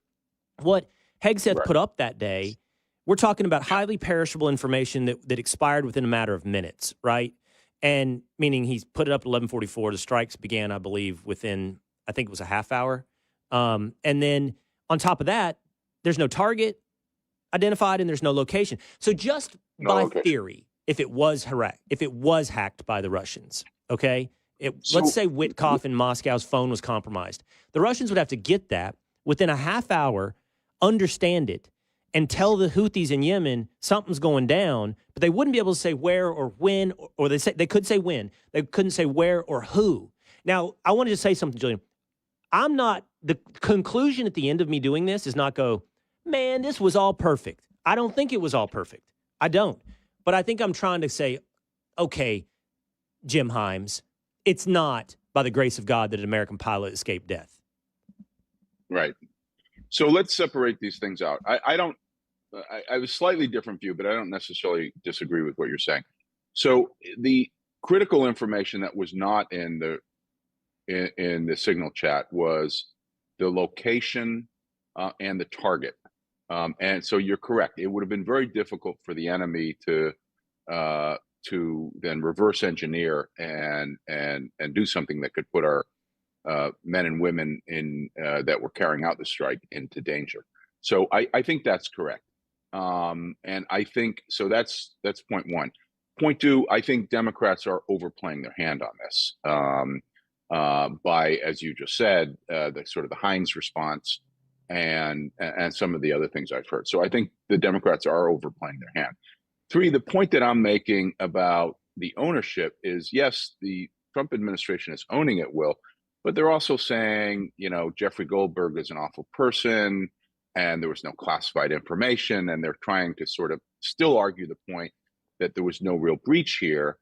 what Hegseth put up that day, we're talking about highly perishable information that expired within a matter of minutes, right? And meaning he's put it up at 11:44. The strikes began, I believe, within, I think it was a half hour. And then on top of that, there's no target identified and there's no location. So just by theory, if it was hacked by the Russians, okay? Let's say Witkoff in Moscow's phone was compromised. The Russians would have to get that within a half hour, understand it, and tell the Houthis in Yemen something's going down, but they wouldn't be able to say where or when, or they could say when. They couldn't say where or who. Now, I wanted to say something, Julian. The conclusion at the end of me doing this is not go, man, this was all perfect. I don't think it was all perfect. I don't. But I think I'm trying to say, okay, Jim Himes, it's not by the grace of God that an American pilot escaped death. Right. So let's separate these things out. I have a slightly different view, but I don't necessarily disagree with what you're saying. So the critical information that was not in the Signal chat was the location and the target. And so you're correct. It would have been very difficult for the enemy to then reverse engineer and do something that could put our men and women in that were carrying out the strike into danger. So I think that's correct. And I think so. That's point one. Point two, I think Democrats are overplaying their hand on this by, as you just said, the sort of the Hines response and some of the other things I've heard. So I think the Democrats are overplaying their hand. Three, the point that I'm making about the ownership is, yes, the Trump administration is owning it, Will, but they're also saying, Jeffrey Goldberg is an awful person and there was no classified information. And they're trying to sort of still argue the point that there was no real breach here.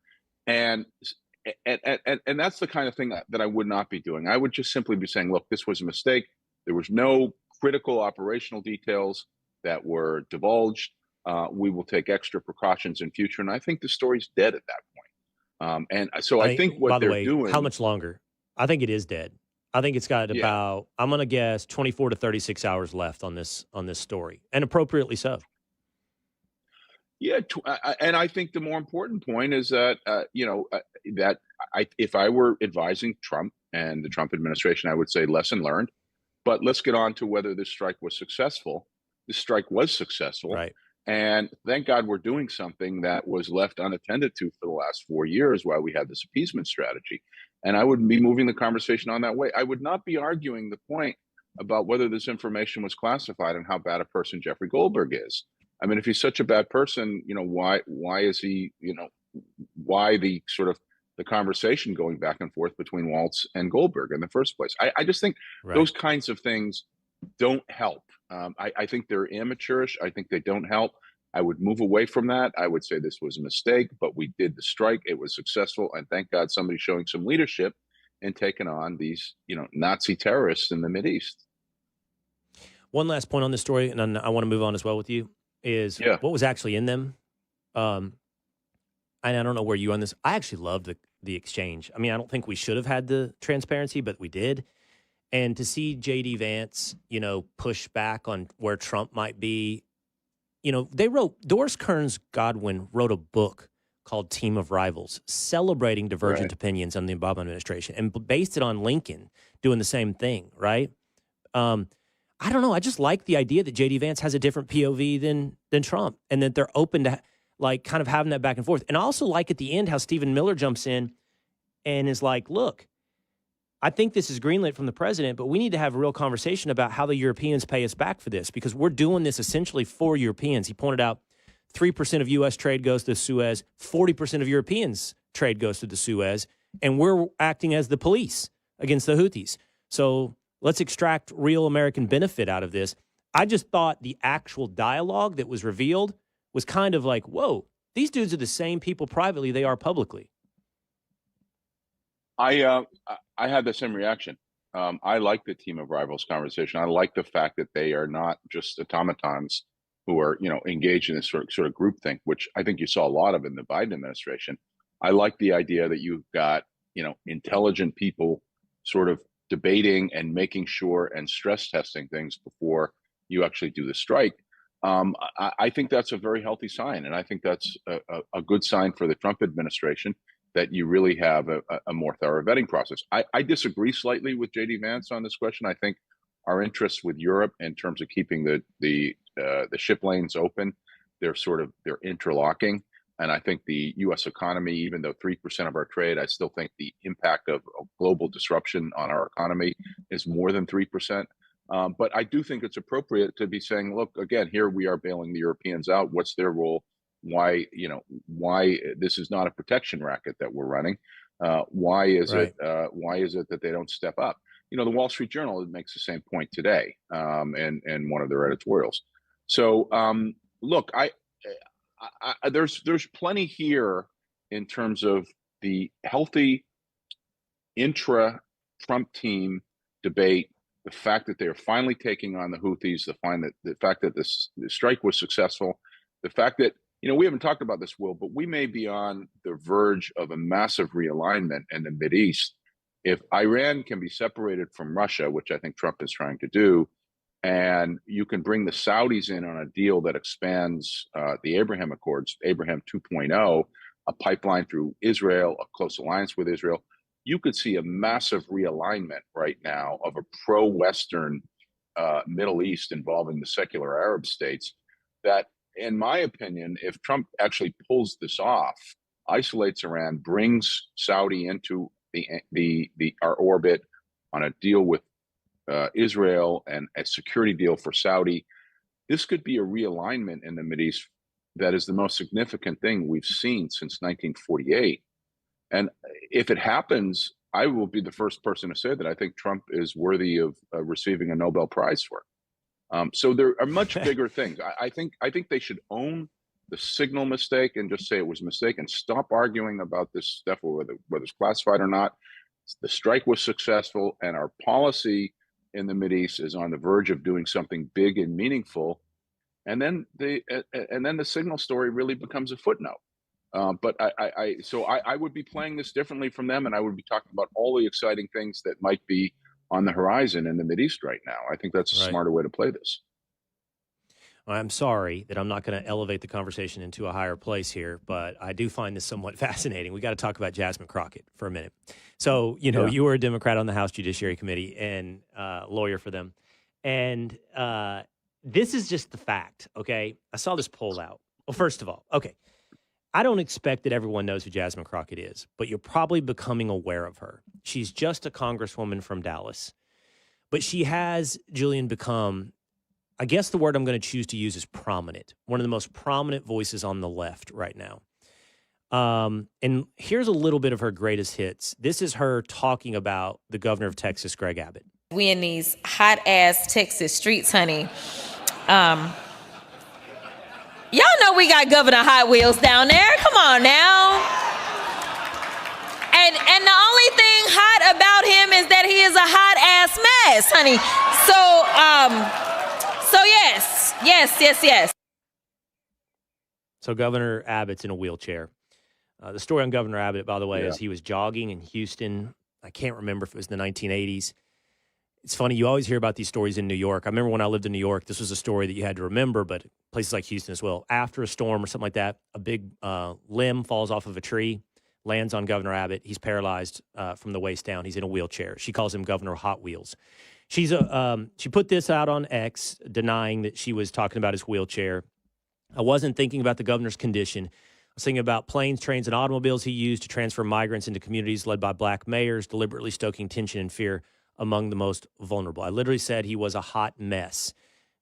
And and that's the kind of thing that I would not be doing. I would just simply be saying, look, this was a mistake. There was no critical operational details that were divulged. We will take extra precautions in future. And I think the story's dead at that point. And so I think what by the they're way, doing. how much longer? I think it is dead. I think it's got Yeah. about, I'm going to guess 24 to 36 hours left on this story, and appropriately so. Yeah, and I think the more important point is that that if I were advising Trump and the Trump administration, I would say lesson learned. But let's get on to whether this strike was successful. This strike was successful, Right. and thank God we're doing something that was left unattended to for the last 4 years while we had this appeasement strategy. And I would be moving the conversation on that way. I would not be arguing the point about whether this information was classified and how bad a person Jeffrey Goldberg is. I mean, if he's such a bad person, why is he, why the sort of the conversation going back and forth between Waltz and Goldberg in the first place? I just think those kinds of things don't help. I think they're amateurish. I think they don't help. I would move away from that. I would say this was a mistake, but we did the strike. It was successful. And thank God somebody's showing some leadership and taking on these, Nazi terrorists in the Mideast. One last point on this story, and then I want to move on as well with you, is what was actually in them. And I don't know where you on this. I actually love the exchange. I mean, I don't think we should have had the transparency, but we did. And to see J.D. Vance, push back on where Trump might be, Doris Kearns Godwin wrote a book called Team of Rivals, celebrating divergent opinions on the Obama administration, and based it on Lincoln doing the same thing, right? I don't know. I just like the idea that J.D. Vance has a different POV than Trump, and that they're open to kind of having that back and forth. And I also like at the end how Stephen Miller jumps in and is like, look, I think this is greenlit from the president, but we need to have a real conversation about how the Europeans pay us back for this, because we're doing this essentially for Europeans. He pointed out 3% of U.S. trade goes to Suez, 40% of Europeans' trade goes to the Suez, and we're acting as the police against the Houthis. So let's extract real American benefit out of this. I just thought the actual dialogue that was revealed was kind of like, whoa, these dudes are the same people privately they are publicly. I had the same reaction. I like the Team of Rivals conversation. I like the fact that they are not just automatons who are, engaged in this sort of groupthink, which I think you saw a lot of in the Biden administration. I like the idea that you've got, intelligent people sort of debating and making sure and stress testing things before you actually do the strike. I think that's a very healthy sign. And I think that's a good sign for the Trump administration that you really have a more thorough vetting process. I disagree slightly with J.D. Vance on this question. I think our interests with Europe in terms of keeping the ship lanes open, they're interlocking. And I think the U.S. economy, even though 3% of our trade, I still think the impact of global disruption on our economy is more than 3%. But I do think it's appropriate to be saying, look, again, here we are bailing the Europeans out. What's their role? Why this is not a protection racket that we're running? Why is it that they don't step up? The Wall Street Journal makes the same point today in one of their editorials. So look, there's plenty here in terms of the healthy intra-Trump team debate, the fact that they are finally taking on the Houthis, the fact that the strike was successful, the fact that we haven't talked about this, Will, but we may be on the verge of a massive realignment in the Mideast. If Iran can be separated from Russia, which I think Trump is trying to do, and you can bring the Saudis in on a deal that expands the Abraham Accords, Abraham 2.0, a pipeline through Israel, a close alliance with Israel, you could see a massive realignment right now of a pro-Western Middle East involving the secular Arab states that, in my opinion, if Trump actually pulls this off, isolates Iran, brings Saudi into our orbit on a deal with Israel and a security deal for Saudi, this could be a realignment in the Mideast that is the most significant thing we've seen since 1948. And if it happens, I will be the first person to say that I think Trump is worthy of receiving a Nobel Prize for it. So there are much bigger things. I think they should own the signal mistake and just say it was a mistake and stop arguing about this stuff, whether it's classified or not. The strike was successful, and our policy in the Mideast is on the verge of doing something big and meaningful. And then the signal story really becomes a footnote. But I would be playing this differently from them, and I would be talking about all the exciting things that might be on the horizon in the Mideast right now. I think that's a smarter way to play this. I'm sorry that I'm not going to elevate the conversation into a higher place here, but I do find this somewhat fascinating. We got to talk about Jasmine Crockett for a minute. So, you were a Democrat on the House Judiciary Committee and lawyer for them. And this is just the fact, okay? I saw this poll out. Well, first of all, okay, I don't expect that everyone knows who Jasmine Crockett is, but you're probably becoming aware of her. She's just a congresswoman from Dallas. But she has, Julian, become, I guess the word I'm going to choose to use is prominent, one of the most prominent voices on the left right now. And here's a little bit of her greatest hits. This is her talking about the governor of Texas, Greg Abbott. We in these hot-ass Texas streets, honey. Y'all know we got Governor Hot Wheels down there. Come on now. And the only thing hot about him is that he is a hot-ass mess, honey. So yes. So Governor Abbott's in a wheelchair. The story on Governor Abbott, by the way, is he was jogging in Houston. I can't remember if it was in the 1980s. It's funny, you always hear about these stories in New York. I remember when I lived in New York, this was a story that you had to remember, but places like Houston as well. After a storm or something like that, a big limb falls off of a tree, lands on Governor Abbott. He's paralyzed from the waist down. He's in a wheelchair. She calls him Governor Hot Wheels. She put this out on X, denying that she was talking about his wheelchair. I wasn't thinking about the governor's condition. I was thinking about planes, trains, and automobiles he used to transfer migrants into communities led by black mayors, deliberately stoking tension and fear among the most vulnerable. I literally said he was a hot mess.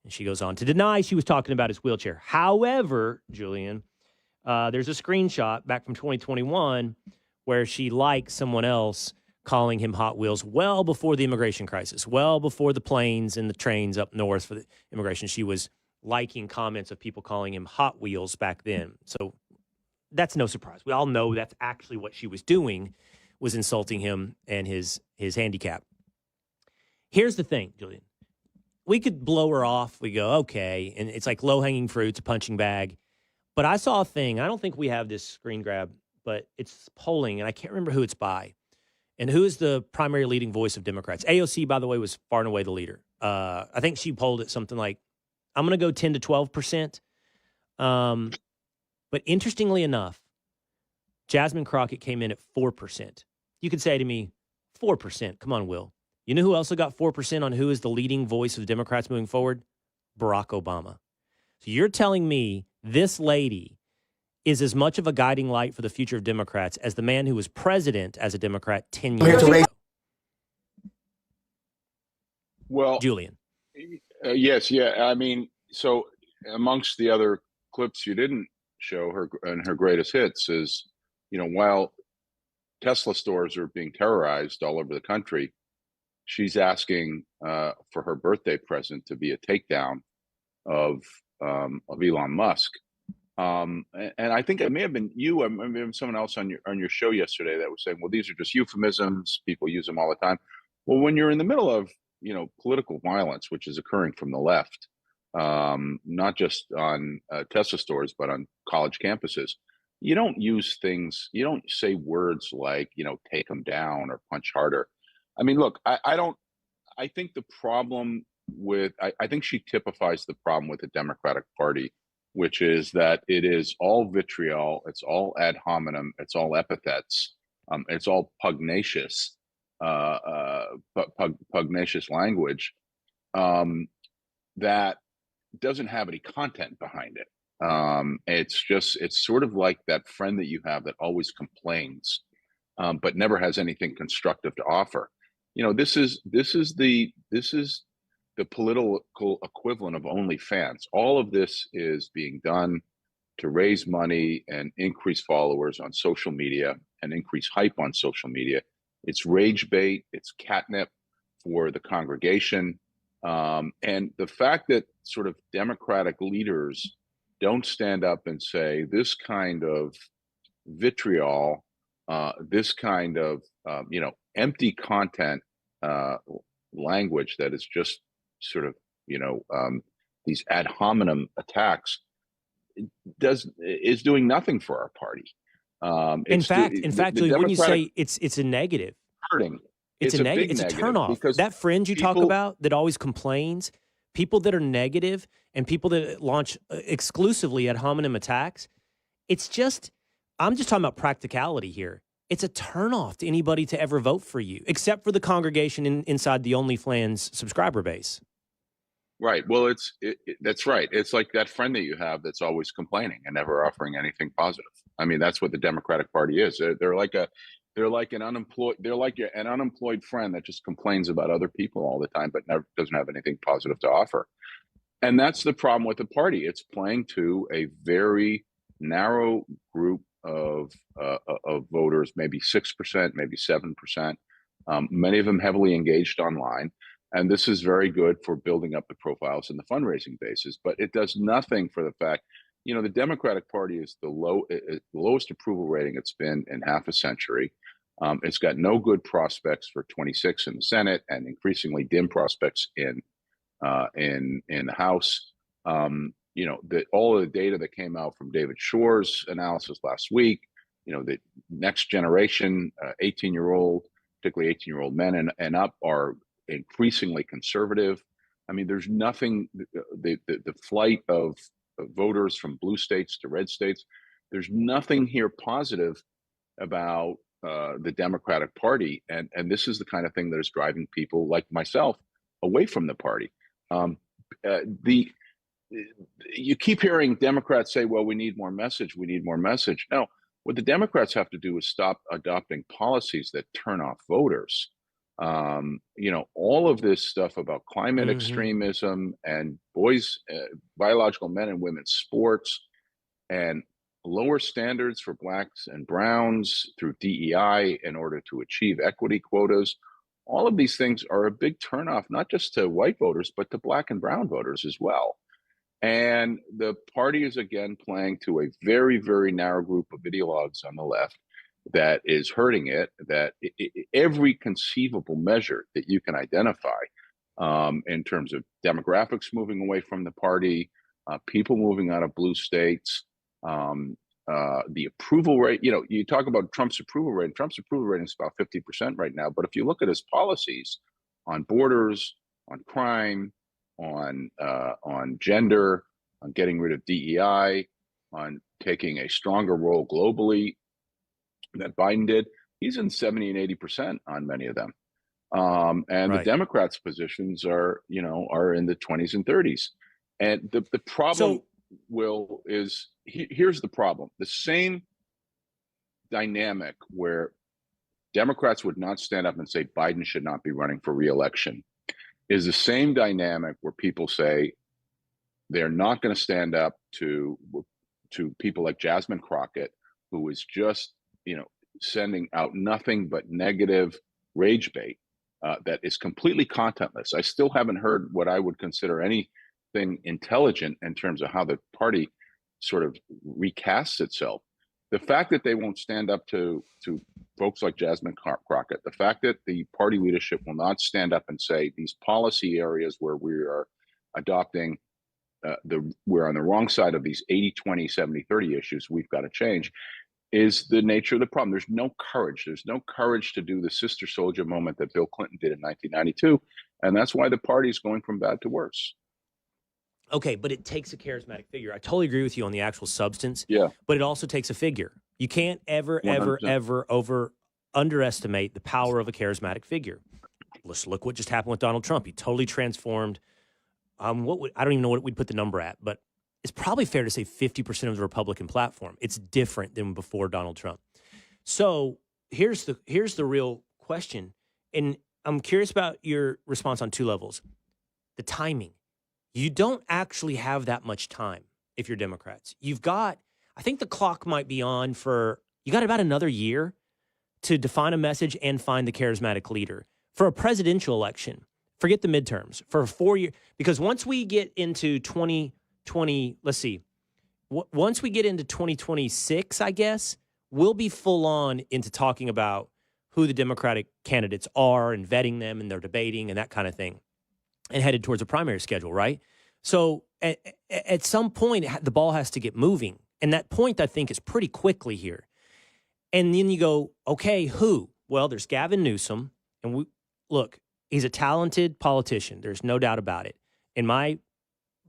And she goes on to deny she was talking about his wheelchair. However, Julian, there's a screenshot back from 2021 where she likes someone else calling him Hot Wheels well before the immigration crisis, well before the planes and the trains up north for the immigration. She was liking comments of people calling him Hot Wheels back then. So that's no surprise. We all know that's actually what she was doing, was insulting him and his handicap. Here's the thing, Julian. We could blow her off. We go, okay, and it's like low-hanging fruit, it's a punching bag. But I saw a thing. I don't think we have this screen grab, but it's polling, and I can't remember who it's by. And who is the primary leading voice of Democrats? AOC, by the way, was far and away the leader. I think she polled at something like, I'm going to go 10 to 12%. But interestingly enough, Jasmine Crockett came in at 4%. You could say to me, 4%. Come on, Will. You know who also got 4% on who is the leading voice of Democrats moving forward? Barack Obama. So you're telling me this lady is as much of a guiding light for the future of Democrats as the man who was president as a Democrat 10 years ago? Well, Julian. Yes. Yeah. I mean, so amongst the other clips you didn't show her and her greatest hits is, while Tesla stores are being terrorized all over the country, she's asking for her birthday present to be a takedown of Elon Musk. And I think it may have been you, or maybe someone else on your show yesterday that was saying, well, these are just euphemisms. People use them all the time. Well, when you're in the middle of, political violence, which is occurring from the left, not just on Tesla stores, but on college campuses, you don't use things, you don't say words like, take them down or punch harder. I mean, look, I think the problem with, I think she typifies the problem with the Democratic Party, which is that it is all vitriol, it's all ad hominem, it's all epithets, it's all pugnacious language that doesn't have any content behind it. It's sort of like that friend that you have that always complains, but never has anything constructive to offer. This is the political equivalent of OnlyFans. All of this is being done to raise money and increase followers on social media and increase hype on social media. It's rage bait. It's catnip for the congregation. And the fact that sort of Democratic leaders don't stand up and say this kind of vitriol, this kind of empty content language that is just sort of these ad hominem attacks is doing nothing for our party. In fact, Julian, wouldn't you say it's a negative? Hurting. It's a negative. It's a turnoff. Because that fringe you talk about that always complains, people that are negative and people that launch exclusively ad hominem attacks, it's just, I'm just talking about practicality here. It's a turnoff to anybody to ever vote for you, except for the congregation inside the OnlyFans subscriber base. Right. Well, that's right. It's like that friend that you have that's always complaining and never offering anything positive. I mean, that's what the Democratic Party is. They're like an unemployed friend that just complains about other people all the time, but never doesn't have anything positive to offer. And that's the problem with the party. It's playing to a very narrow group of voters, maybe 6%, maybe 7%. Many of them heavily engaged online. And this is very good for building up the profiles and the fundraising bases, but it does nothing for the fact, the Democratic Party is the lowest approval rating it's been in half a century. It's got no good prospects for 26 in the Senate and increasingly dim prospects in the House. All of the data that came out from David Shor's analysis last week, the next generation, 18-year-old, particularly 18-year-old men and up, are increasingly conservative. I mean, there's nothing, the flight of voters from blue states to red states, there's nothing here positive about the Democratic Party. And this is the kind of thing that is driving people like myself away from the party. You keep hearing Democrats say, well, we need more message. No, what the Democrats have to do is stop adopting policies that turn off voters. All of this stuff about climate extremism and biological men and women's sports and lower standards for blacks and browns through DEI in order to achieve equity quotas. All of these things are a big turnoff, not just to white voters, but to black and brown voters as well. And the party is again playing to a very, very narrow group of ideologues on the left that is hurting it, that every conceivable measure that you can identify in terms of demographics moving away from the party, people moving out of blue states, the approval rate, you talk about Trump's approval rate. Trump's approval rating is about 50% right now. But if you look at his policies on borders, on crime, on gender, on getting rid of DEI, on taking a stronger role globally that Biden did, he's in 70 and 80% on many of them. And right. The Democrats' positions are in the 20s and 30s. And the problem, Will, is here's the problem. The same dynamic where Democrats would not stand up and say Biden should not be running for re-election is the same dynamic where people say they're not going to stand up to people like Jasmine Crockett, who is just sending out nothing but negative rage bait that is completely contentless. I still haven't heard what I would consider anything intelligent in terms of how the party sort of recasts itself. The fact that they won't stand up to folks like Jasmine Crockett, the fact that the party leadership will not stand up and say these policy areas where we are adopting we're on the wrong side of these 80-20, 70-30 issues we've got to change, is the nature of the problem. There's no courage. There's no courage to do the sister soldier moment that Bill Clinton did in 1992. And that's why the party is going from bad to worse. Okay, but it takes a charismatic figure. I totally agree with you on the actual substance. Yeah. But it also takes a figure. You can't ever 100%. underestimate the power of a charismatic figure. Let's look what just happened with Donald Trump. He totally transformed. I don't even know what we'd put the number at, but it's probably fair to say 50% of the Republican platform. It's different than before Donald Trump. So here's the real question, and I'm curious about your response on two levels. The timing. You don't actually have that much time if you're Democrats. You've got, I think the clock might be on you got about another year to define a message and find the charismatic leader. For a presidential election, forget the midterms, for a 4-year, because once we get into 2020, let's see, once we get into 2026, I guess, we'll be full on into talking about who the Democratic candidates are and vetting them and they're debating and that kind of thing, and headed towards a primary schedule, right? So at some point, the ball has to get moving. And that point, I think, is pretty quickly here. And then you go, okay, who? Well, there's Gavin Newsom. And look, he's a talented politician. There's no doubt about it. In my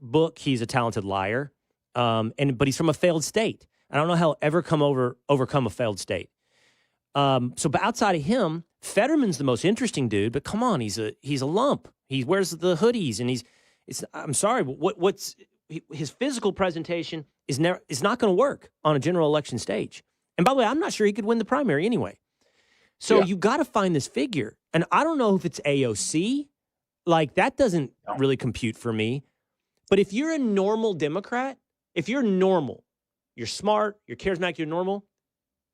book, he's a talented liar. But he's from a failed state. I don't know how he'll ever overcome a failed state. But outside of him, Fetterman's the most interesting dude. But come on, he's a lump. He wears the hoodies, and I'm sorry, but his physical presentation is not going to work on a general election stage. And by the way, I'm not sure he could win the primary anyway. So you got to find this figure, and I don't know if it's AOC. Like that doesn't really compute for me. But if you're a normal Democrat, if you're normal, you're smart, you're charismatic, you're normal,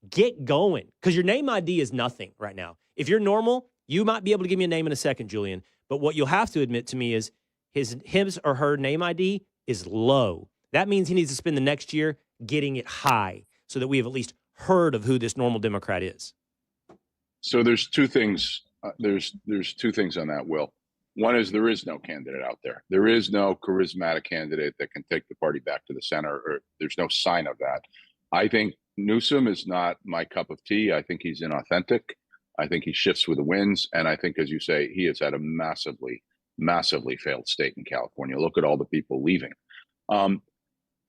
get going. Because your name ID is nothing right now. If you're normal, you might be able to give me a name in a second, Julian. But what you'll have to admit to me is his or her name ID is low. That means he needs to spend the next year getting it high so that we have at least heard of who this normal Democrat is. So there's two things. There's two things on that, Will. One is there is no candidate out there. There is no charismatic candidate that can take the party back to the center, or there's no sign of that. I think Newsom is not my cup of tea. I think he's inauthentic. I think he shifts with the winds. And I think, as you say, he has had a massively, massively failed state in California. Look at all the people leaving.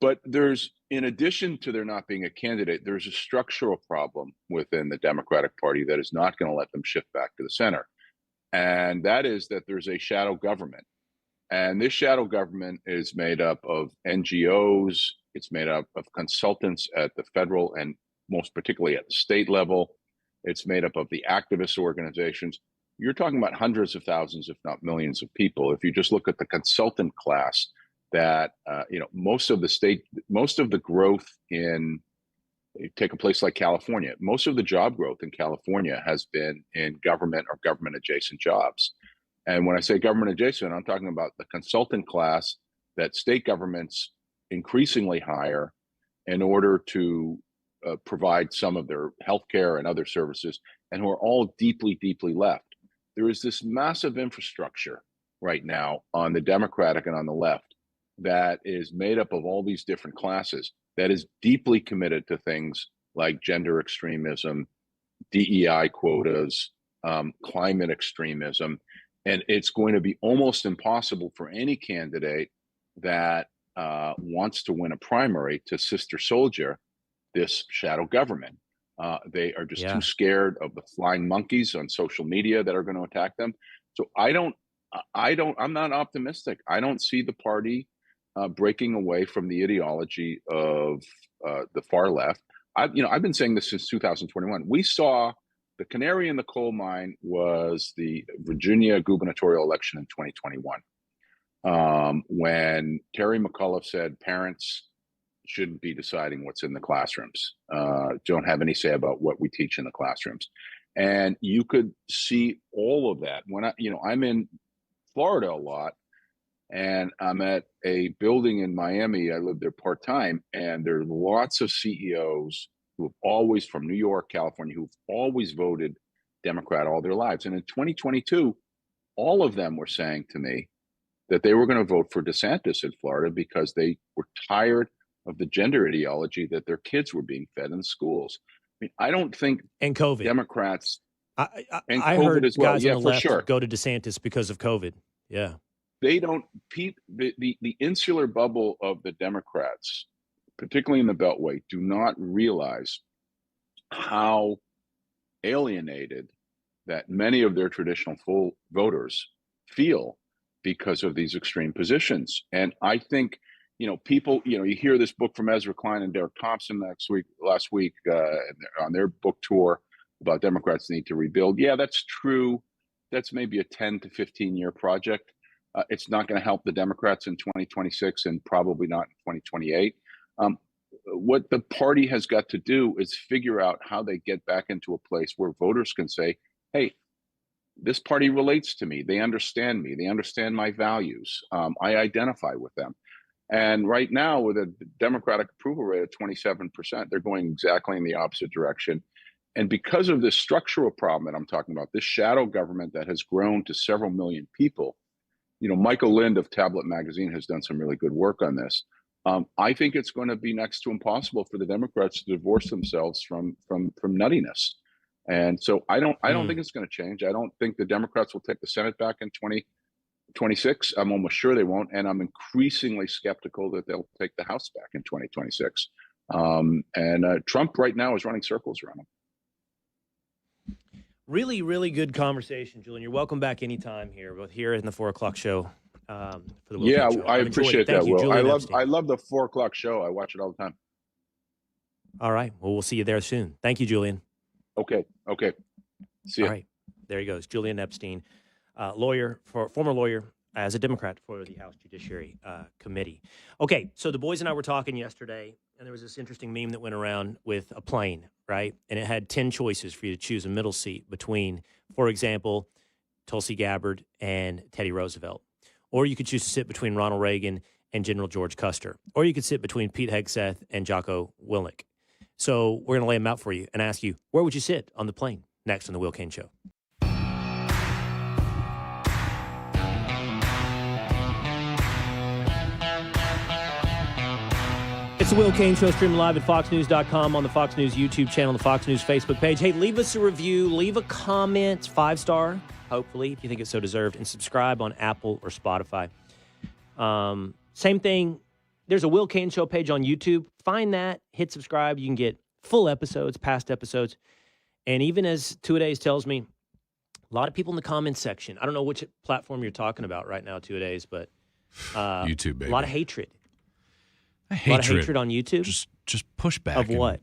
But there's, in addition to there not being a candidate, there's a structural problem within the Democratic Party that is not going to let them shift back to the center. And that is that there's a shadow government. And this shadow government is made up of NGOs. It's made up of consultants at the federal and most particularly at the state level. It's made up of the activist organizations. You're talking about hundreds of thousands, if not millions of people. If you just look at the consultant class, that most of the growth in, take a place like California, most of the job growth in California has been in government or government adjacent jobs. And when I say government adjacent, I'm talking about the consultant class that state governments increasingly hire in order to provide some of their healthcare and other services, and who are all deeply, deeply left. There is this massive infrastructure right now on the Democratic and on the left that is made up of all these different classes that is deeply committed to things like gender extremism, DEI quotas, climate extremism. And it's going to be almost impossible for any candidate that wants to win a primary to sister soldier this shadow government. They are just too scared of the flying monkeys on social media that are going to attack them. So I'm not optimistic. I don't see the party breaking away from the ideology of the far left. I've been saying this since 2021. We saw the canary in the coal mine was the Virginia gubernatorial election in 2021, when Terry McAuliffe said parents shouldn't be deciding what's in the classrooms. Don't have any say about what we teach in the classrooms. And you could see all of that when I'm in Florida a lot, and I'm at a building in Miami. I live there part-time, and there are lots of CEOs who have always, from New York, California, who've always voted Democrat all their lives. And in 2022, all of them were saying to me that they were going to vote for DeSantis in Florida because they were tired of the gender ideology that their kids were being fed in schools. I mean, I don't think and COVID Democrats and COVID heard as well. Guys on the left sure. Go to DeSantis because of COVID. Yeah. They don't, the insular bubble of the Democrats, particularly in the Beltway, do not realize how alienated that many of their traditional full voters feel because of these extreme positions. And I think, people, you hear this book from Ezra Klein and Derek Thompson last week on their book tour about Democrats need to rebuild. Yeah, that's true. That's maybe a 10 to 15 year project. It's not going to help the Democrats in 2026 and probably not in 2028. What the party has got to do is figure out how they get back into a place where voters can say, hey, this party relates to me. They understand me. They understand my values. I identify with them. And right now, with a Democratic approval rate of 27%, they're going exactly in the opposite direction. And because of this structural problem that I'm talking about, this shadow government that has grown to several million people, Michael Lind of Tablet Magazine has done some really good work on this. I think it's going to be next to impossible for the Democrats to divorce themselves from nuttiness. And so I don't think it's going to change. I don't think the Democrats will take the Senate back in 2026. I'm almost sure they won't. And I'm increasingly skeptical that they'll take the House back in 2026. And Trump right now is running circles around him. Really, really good conversation, Julian. You're welcome back anytime here, both here in the 4 o'clock show. For the Will Cain Show. I appreciate that, you, Will. Julian I love the 4 o'clock show. I watch it all the time. All right. Well, we'll see you there soon. Thank you, Julian. Okay. See you. All right. There he goes. Julian Epstein, former lawyer as a Democrat for the House Judiciary Committee. Okay. So the boys and I were talking yesterday, and there was this interesting meme that went around with a plane, right? And it had 10 choices for you to choose a middle seat between, for example, Tulsi Gabbard and Teddy Roosevelt. Or you could choose to sit between Ronald Reagan and General George Custer. Or you could sit between Pete Hegseth and Jocko Willink. So we're going to lay them out for you and ask you, where would you sit on the plane? Next on The Will Cain Show. It's The Will Cain Show, streaming live at foxnews.com, on the Fox News YouTube channel, the Fox News Facebook page. Hey, leave us a review, leave a comment, 5-star, hopefully, if you think it's so deserved, and subscribe on Apple or Spotify. Same thing, there's a Will Cain Show page on YouTube. Find that, hit subscribe. You can get full episodes, past episodes. And even as Two-A-Days tells me, a lot of people in the comments section, I don't know which platform you're talking about right now, Two-A-Days, but YouTube, baby. A lot of hatred. Hatred. A lot of hatred on YouTube? Just pushback. Of what?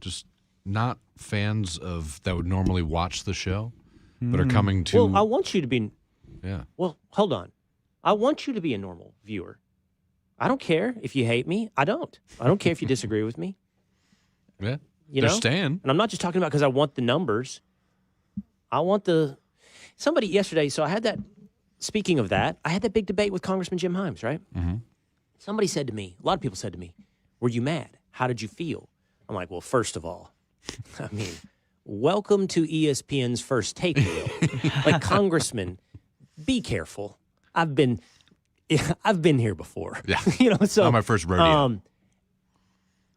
Just not fans of that would normally watch the show, but are coming to. Well, I want you to be. Yeah. Well, hold on. I want you to be a normal viewer. I don't care if you hate me. I don't care if you disagree with me. Yeah. You They're know? staying. And I'm not just talking about because I want the numbers. I want somebody yesterday. So I had that. Speaking of that, I had that big debate with Congressman Jim Himes, right? Mm-hmm. Somebody said to me, a lot of people said to me, were you mad? How did you feel? I'm like, well, first of all, I mean, welcome to ESPN's First Take Reel. Like, Congressman, be careful. I've been here before. Yeah. So not my first rodeo.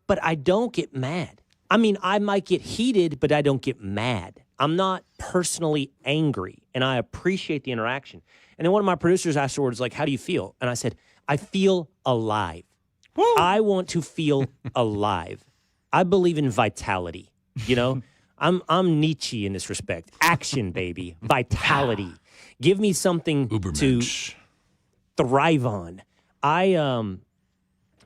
But I don't get mad. I mean, I might get heated, but I don't get mad. I'm not personally angry, and I appreciate the interaction. And then one of my producers afterwards, like, how do you feel? And I said, I feel alive. Woo! I want to feel alive. I believe in vitality. I'm Nietzsche in this respect. Action, baby. Vitality. Give me something to thrive on. I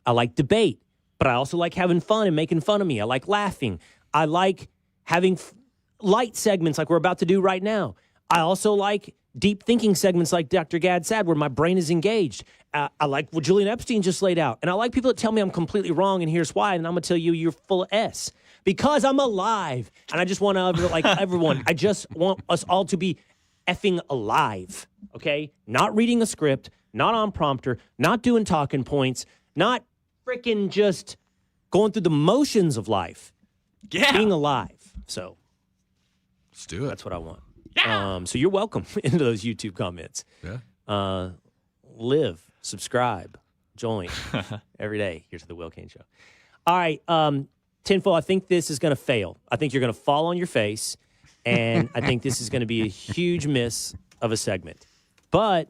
like debate, but I also like having fun and making fun of me. I like laughing. I like having light segments like we're about to do right now. I also like deep thinking segments like Dr. Gad Saad, where my brain is engaged. I like what Julian Epstein just laid out. And I like people that tell me I'm completely wrong, and here's why. And I'm going to tell you you're full of S. Because I'm alive. And I just want to, like everyone, I just want us all to be effing alive, okay? Not reading a script, not on prompter, not doing talking points, not freaking just going through the motions of life. Yeah. Being alive. So let's do it. That's what I want. Yeah. So you're welcome into those YouTube comments. Yeah. Live, subscribe, join every day. Here's the Will Cain Show. All right, Tinfoil, I think this is going to fail. I think you're going to fall on your face, and I think this is going to be a huge miss of a segment. But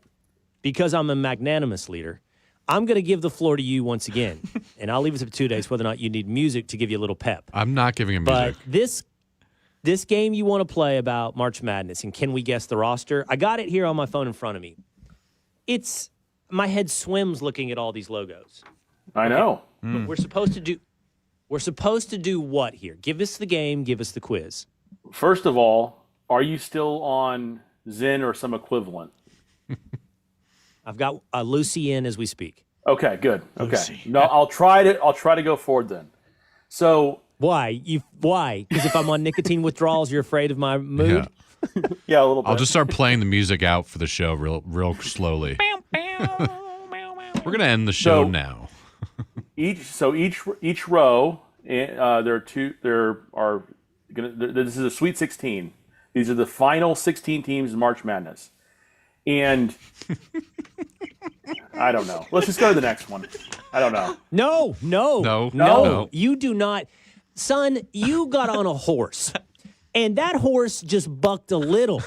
because I'm a magnanimous leader, I'm going to give the floor to you once again, and I'll leave it up to 2 days whether or not you need music to give you a little pep. I'm not giving him music. But this game you want to play about March Madness and can we guess the roster? I got it here on my phone in front of me. My head swims looking at all these logos. I know. But we're supposed to do what here? Give us the game, give us the quiz. First of all, are you still on Zen or some equivalent? I've got Lucy in as we speak. Okay, good. Okay. Lucy. No, I'll try to go forward then. So Why? Why? Because if I'm on nicotine withdrawals, you're afraid of my mood? yeah, a little bit. I'll just start playing the music out for the show real slowly. We're gonna end the show So- now. Each row, this is a Sweet 16. These are the final 16 teams in March Madness, and I don't know. Let's just go to the next one. I don't know. No. You do not, son. You got on a horse, and that horse just bucked a little.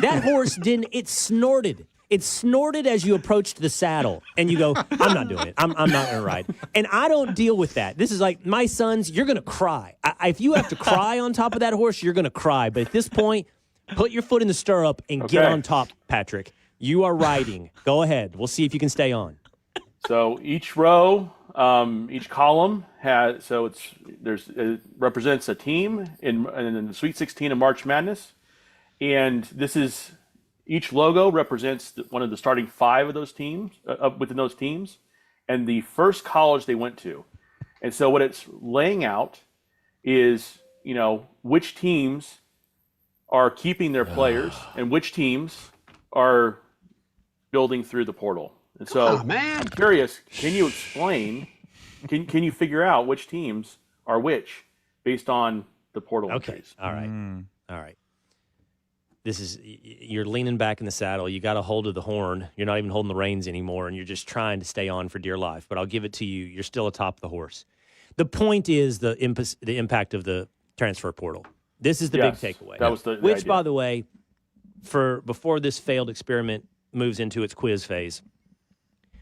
That horse didn't. It snorted. It snorted as you approached the saddle, and you go, I'm not doing it. I'm not going to ride. And I don't deal with that. This is like, my sons, you're going to cry. If you have to cry on top of that horse, you're going to cry. But at this point, put your foot in the stirrup and get on top, Patrick. You are riding. Go ahead. We'll see if you can stay on. So each row, each column it represents a team in the Sweet 16 of March Madness, and this is. Each logo represents one of the starting 5 of those teams, within those teams, and the first college they went to. And so what it's laying out is, which teams are keeping their players and which teams are building through the portal. And so I'm curious, can you explain, can you figure out which teams are which based on the portal entries? All right. All right. You're leaning back in the saddle. You got a hold of the horn. You're not even holding the reins anymore, and you're just trying to stay on for dear life. But I'll give it to you. You're still atop the horse. The point is the impact of the transfer portal. This is the big takeaway. That was the Which, idea. by the way, before this failed experiment moves into its quiz phase,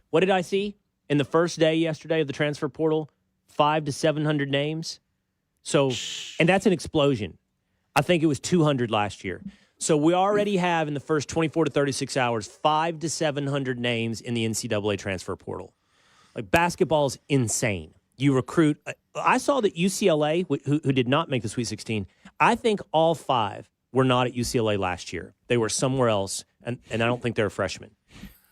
what did I see in the first day yesterday of the transfer portal? 500 to 700 names. So, and that's an explosion. I think it was 200 last year. So we already have in the first 24 to 36 hours, 500 to 700 names in the NCAA transfer portal. Like, basketball is insane. You recruit. I saw that UCLA, who did not make the Sweet 16, I think all 5 were not at UCLA last year. They were somewhere else, and I don't think they're freshmen.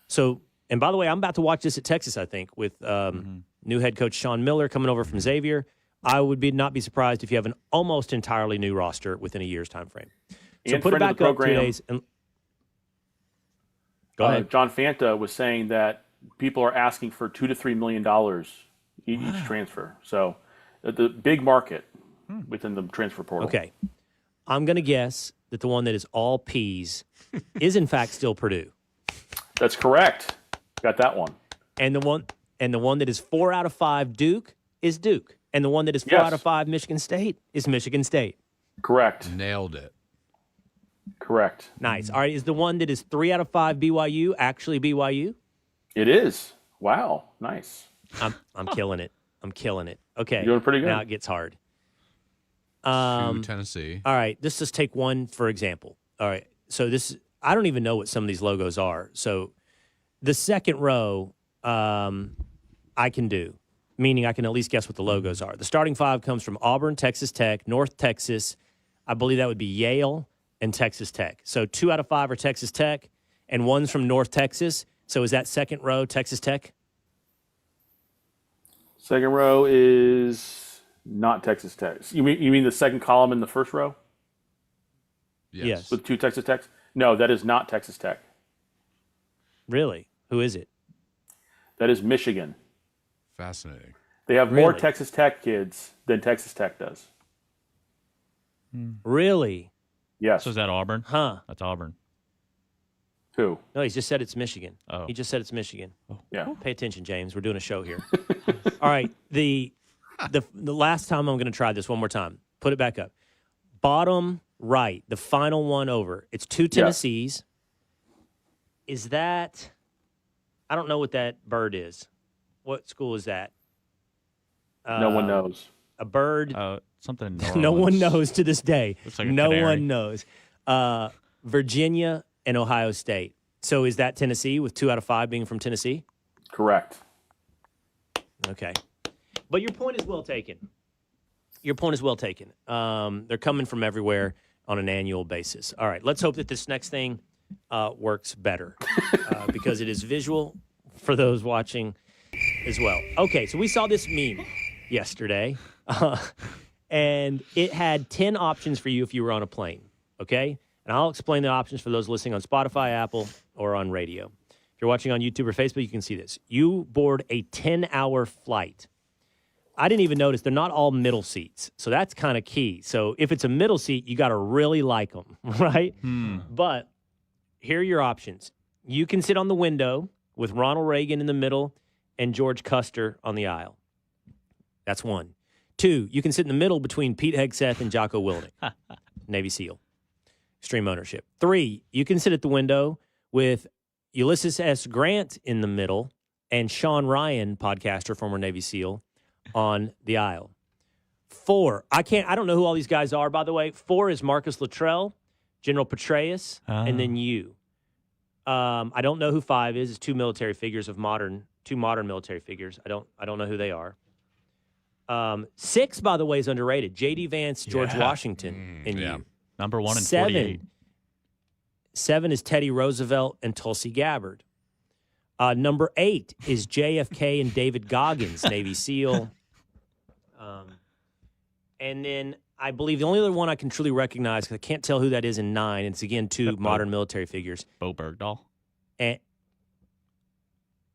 So, and by the way, I'm about to watch this at Texas, I think, with new head coach Sean Miller coming over from Xavier. I would not be surprised if you have an almost entirely new roster within a year's time frame. So And put it friend of back the up 2 program, days. And go ahead. John Fanta was saying that people are asking for $2 to $3 million each transfer. So the big market within the transfer portal. Okay. I'm going to guess that the one that is all P's is in fact still Purdue. That's correct. Got that one. And the one that is 4 out of 5 Duke is Duke. And the one that is 4 out of 5 Michigan State is Michigan State. Correct. Nailed it. Correct. Nice. All right. Is the one that is 3 out of 5 BYU actually BYU? It is. Wow. Nice. I'm killing it. I'm killing it. Okay. You're doing pretty good. Now it gets hard. To Tennessee. All right. Let's just take one for example. All right. So I don't even know what some of these logos are. So the second row, I can do, meaning I can at least guess what the logos are. The starting 5 comes from Auburn, Texas Tech, North Texas. I believe that would be Yale and Texas Tech. So 2 out of 5 are Texas Tech, and one's from North Texas. So is that second row Texas Tech? Second row is not Texas Tech. You mean the second column in the first row Yes. with 2 Texas Techs? No, that is not Texas Tech. Really? Who is it? That is Michigan. Fascinating. They have more Really? Texas Tech kids than Texas Tech does. Really? Yes. So is that Auburn? Huh. That's Auburn. Who? No, he just said it's Michigan. Oh. He just said it's Michigan. Yeah. Pay attention, James. We're doing a show here. All right. The last time I'm going to try this one more time. Put it back up. Bottom right, the final one over. It's 2 Tennessees. Is that? I don't know what that bird is. What school is that? No one knows. A bird. Something. No one knows to this day. Looks like a no canary. one knows. Virginia and Ohio State. So is that Tennessee with 2 out of 5 being from Tennessee? Correct. Okay. But your point is well taken. Your point is well taken. They're coming from everywhere on an annual basis. All right. Let's hope that this next thing works better because it is visual for those watching as well. Okay. So we saw this meme yesterday. And it had 10 options for you if you were on a plane, okay? And I'll explain the options for those listening on Spotify, Apple, or on radio. If you're watching on YouTube or Facebook, you can see this. You board a 10-hour flight. I didn't even notice they're not all middle seats, so that's kind of key. So if it's a middle seat, you got to really like them, right? But here are your options. You can sit on the window with Ronald Reagan in the middle and George Custer on the aisle. That's one. 2, you can sit in the middle between Pete Hegseth and Jocko Willink, Navy SEAL. Extreme ownership. 3, you can sit at the window with Ulysses S. Grant in the middle and Sean Ryan, podcaster, former Navy SEAL, on the aisle. 4, I don't know who all these guys are, by the way. 4 is Marcus Luttrell, General Petraeus, and then you. I don't know who 5 is. It's two military figures two modern military figures. I don't know who they are. 6, by the way, is underrated. J.D. Vance, George Washington, and you. Number 1 and 7, 48. 7 is Teddy Roosevelt and Tulsi Gabbard. Number 8 is JFK and David Goggins, Navy SEAL. And then I believe the only other one I can truly recognize, because I can't tell who that is in 9, and it's again 2 modern military figures. Bo Bergdahl. And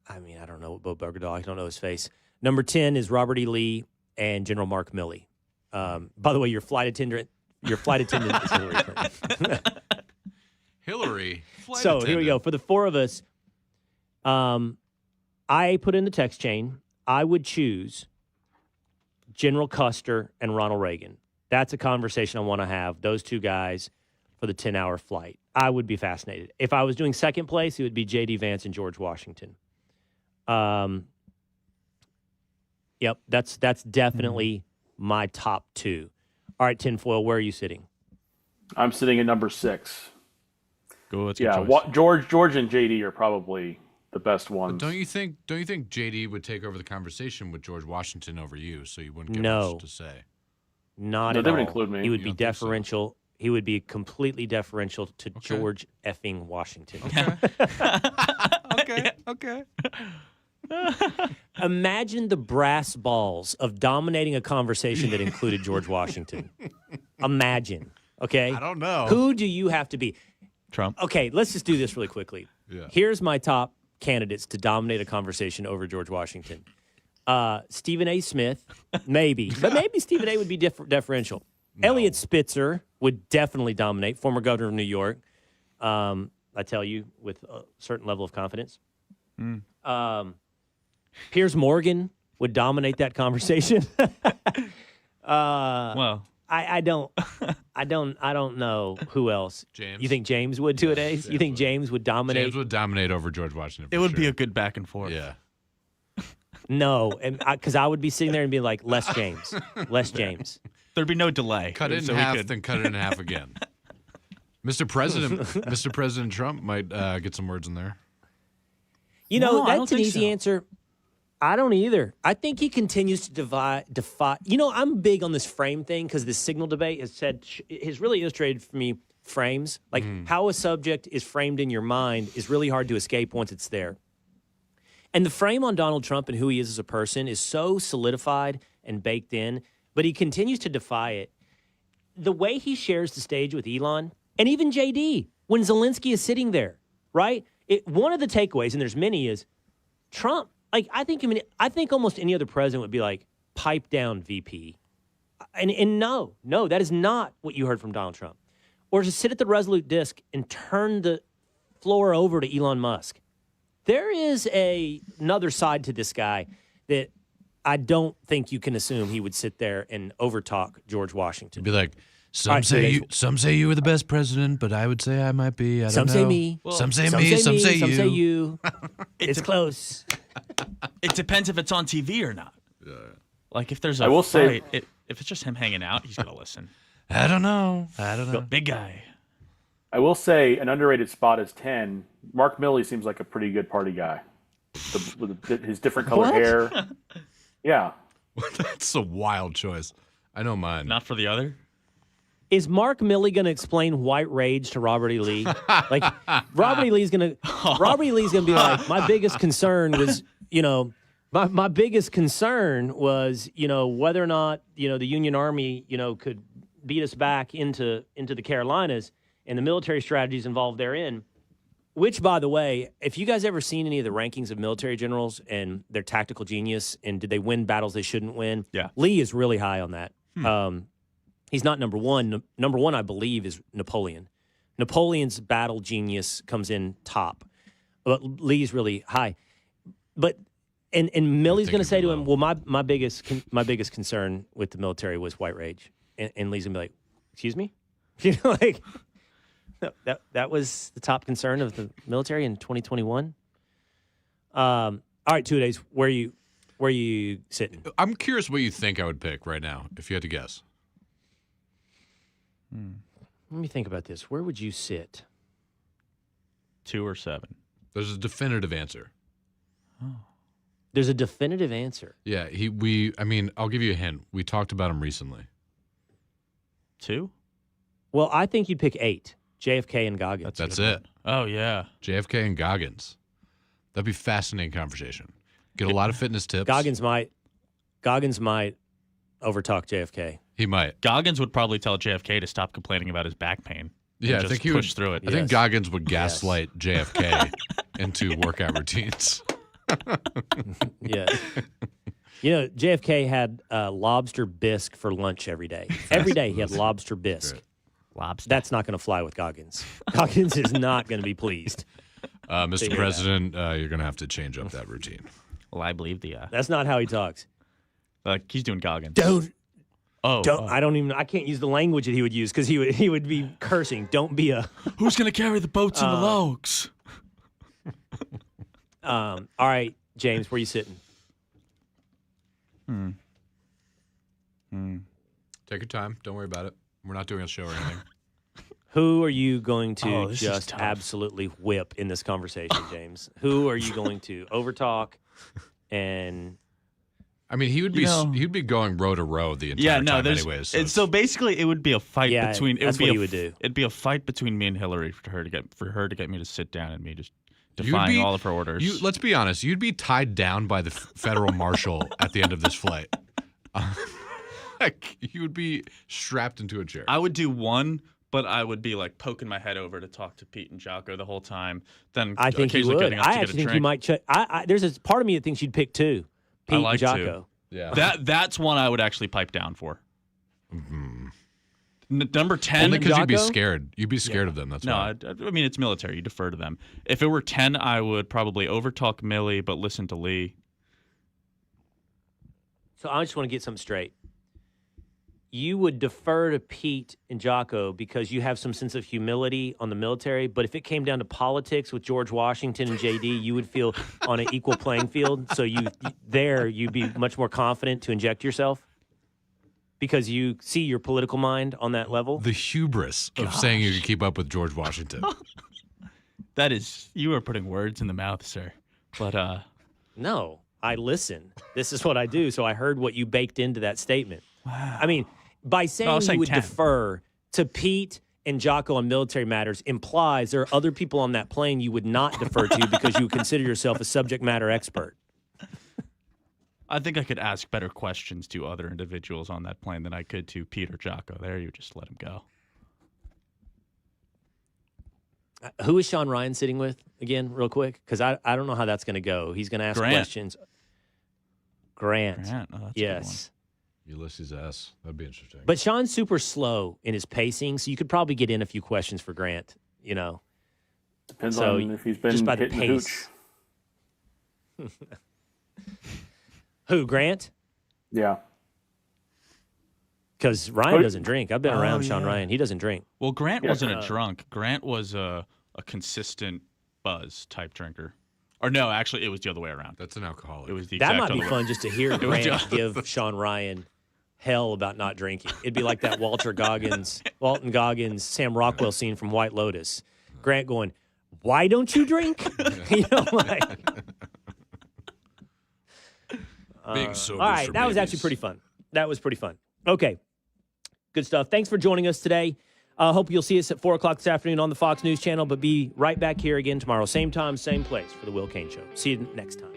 I mean, I don't know what Bo Bergdahl. I don't know his face. Number 10 is Robert E. Lee and General Mark Milley. By the way, your flight attendant is Hillary Clinton. Hillary. So here we go. For the 4 of us, I put in the text chain, I would choose General Custer and Ronald Reagan. That's a conversation I want to have, those 2 guys, for the 10-hour flight. I would be fascinated. If I was doing second place, it would be J.D. Vance and George Washington. Yep, that's definitely my top 2. All right, Tinfoil, where are you sitting? I'm sitting at number 6. Go, that's Yeah, George and JD are probably the best ones. But don't you think JD would take over the conversation with George Washington over you, so you wouldn't get much to say? Not No, at they all. would include me. He would You be don't think so? deferential. He would be completely deferential to George effing Washington. Okay. Imagine the brass balls of dominating a conversation that included George Washington. Imagine, okay? I don't know. Who do you have to be? Trump. Okay, let's just do this really quickly. Yeah. Here's my top candidates to dominate a conversation over George Washington. Stephen A. Smith, maybe. But maybe Stephen A. would be deferential. No. Elliot Spitzer would definitely dominate, former governor of New York. I tell you, with a certain level of confidence. Piers Morgan would dominate that conversation. Well, I don't know who else. James. You think James would too, Ace? You think James would dominate? James would dominate over George Washington. it would be a good back and forth. Yeah. No, and because I would be sitting there and be like, less James, less James. There'd be no delay. Cut it in half, then cut it in half again. Mr. President Trump might get some words in there. You know, No, I don't that's an think easy so. answer. I don't either. I think he continues to defy. You know, I'm big on this frame thing because the signal debate has really illustrated for me frames. Like how a subject is framed in your mind is really hard to escape once it's there. And the frame on Donald Trump and who he is as a person is so solidified and baked in, but he continues to defy it. The way he shares the stage with Elon and even JD when Zelensky is sitting there, right? One of the takeaways, and there's many, is Trump. Like I think almost any other president would be like, pipe down, VP. And no, that is not what you heard from Donald Trump. Or to sit at the Resolute Disc and turn the floor over to Elon Musk. There is another side to this guy that I don't think you can assume he would sit there and overtalk George Washington. Be like, some right, say you were the best president, but I would say I might be. I don't Some know. say me. Some say me. Some say you. Some say you. It's close. It depends if it's on TV or not. Yeah. Like if there's a I will fight, say- if it's just him hanging out, he's gonna listen. I don't know. Big guy. I will say an underrated spot is 10. Mark Milley seems like a pretty good party guy. With his different colored hair. Yeah. That's a wild choice. I know mine. Not for the other. Is Mark Milley going to explain white rage to Robert E. Lee? Like Robert E. Lee's going to be like, my biggest concern was, my biggest concern was, whether or not, the Union Army, could beat us back into the Carolinas and the military strategies involved therein. Which, by the way, if you guys ever seen any of the rankings of military generals and their tactical genius and did they win battles they shouldn't win? Yeah. Lee is really high on that. He's not number one. Number one, I believe, is Napoleon. Napoleon's battle genius comes in top, but Lee's really high. But and Millie's going to say to him, "Well, my biggest concern with the military was white rage," and Lee's going to be like, "Excuse me," like that was the top concern of the military in 2021. All right, 2 days. Where are you sitting? I'm curious what you think I would pick right now if you had to guess. Let me think about this. Where would you sit? 2 or 7. There's a definitive answer. There's a definitive answer. Yeah, I'll give you a hint. We talked about him recently. 2? Well, I think you'd pick 8. JFK and Goggins. That's it. Oh, yeah. JFK and Goggins. That'd be a fascinating conversation. Get a lot of fitness tips. Goggins might overtalk JFK. He might. Goggins would probably tell JFK to stop complaining about his back pain. Yeah, I just think he push would through it. I think Goggins would gaslight JFK into workout routines. Yeah. JFK had lobster bisque for lunch every day. Every day he had lobster bisque. Great. Lobster. That's not going to fly with Goggins. Goggins is not going to be pleased. Mr. President, you're going to have to change up that routine. Well, I believe That's not how he talks. he's doing Goggins. I can't use the language that he would use because he would be cursing. Don't be a. Who's going to carry the boats and the logs? All right, James, where you sitting? Take your time. Don't worry about it. We're not doing a show or anything. Who are you going to this is just tough. absolutely whip in this conversation, James? Who are you going to overtalk and I mean, he'd be going row to row the entire time anyways. So basically, it would be a fight between. That's what he would do. It'd be a fight between me and Hillary for her to get me to sit down and me just defying all of her orders. Let's be honest. You'd be tied down by the federal marshal at the end of this flight. You would be strapped into a chair. I would do one, but I would be like poking my head over to talk to Pete and Jocko the whole time. Then I think you would. I actually think you might. There's a part of me that thinks you'd pick 2. Pete like and Jocko. Yeah. That's one I would actually pipe down for. Mm-hmm. Number 10. Only because you'd be Jocko? scared. You'd be scared of them. That's why. I mean, it's military. You defer to them. If it were 10, I would probably overtalk Millie, but listen to Lee. So I just want to get something straight. You would defer to Pete and Jocko because you have some sense of humility on the military, but if it came down to politics with George Washington and JD, you would feel on an equal playing field. So you'd be much more confident to inject yourself because you see your political mind on that level. The hubris of saying you could keep up with George Washington. That is, you are putting words in the mouth, sir. But No, I listen. This is what I do. So I heard what you baked into that statement. Wow. I mean, by saying you would 10. defer to Pete and Jocko on military matters implies there are other people on that plane you would not defer to because you consider yourself a subject matter expert. I think I could ask better questions to other individuals on that plane than I could to Pete or Jocko. There, you just let him go. Who is Sean Ryan sitting with again, real quick? Because I don't know how that's going to go. He's going to ask questions. Grant. Oh, that's yes. Ulysses S. That'd be interesting. But Sean's super slow in his pacing, so you could probably get in a few questions for Grant, Depends So, on if he's been just by the hitting the pace. hooch. Who, Grant? Yeah. Because Ryan doesn't drink. I've been around Sean Ryan. He doesn't drink. Well, Grant wasn't a drunk. Grant was a consistent buzz type drinker. Or no, actually, it was the other way around. That's an alcoholic. It was the That exact might be other way. fun just to hear Grant give Sean Ryan hell about not drinking. It'd be like that Walton Goggins, Sam Rockwell scene from White Lotus. Grant going, "Why don't you drink?" Being sober. All right, that was actually pretty fun. That was pretty fun. Okay, good stuff. Thanks for joining us today. Hope you'll see us at 4 o'clock this afternoon on the Fox News Channel, but be right back here again tomorrow. Same time, same place for the Will Cain Show. See you next time.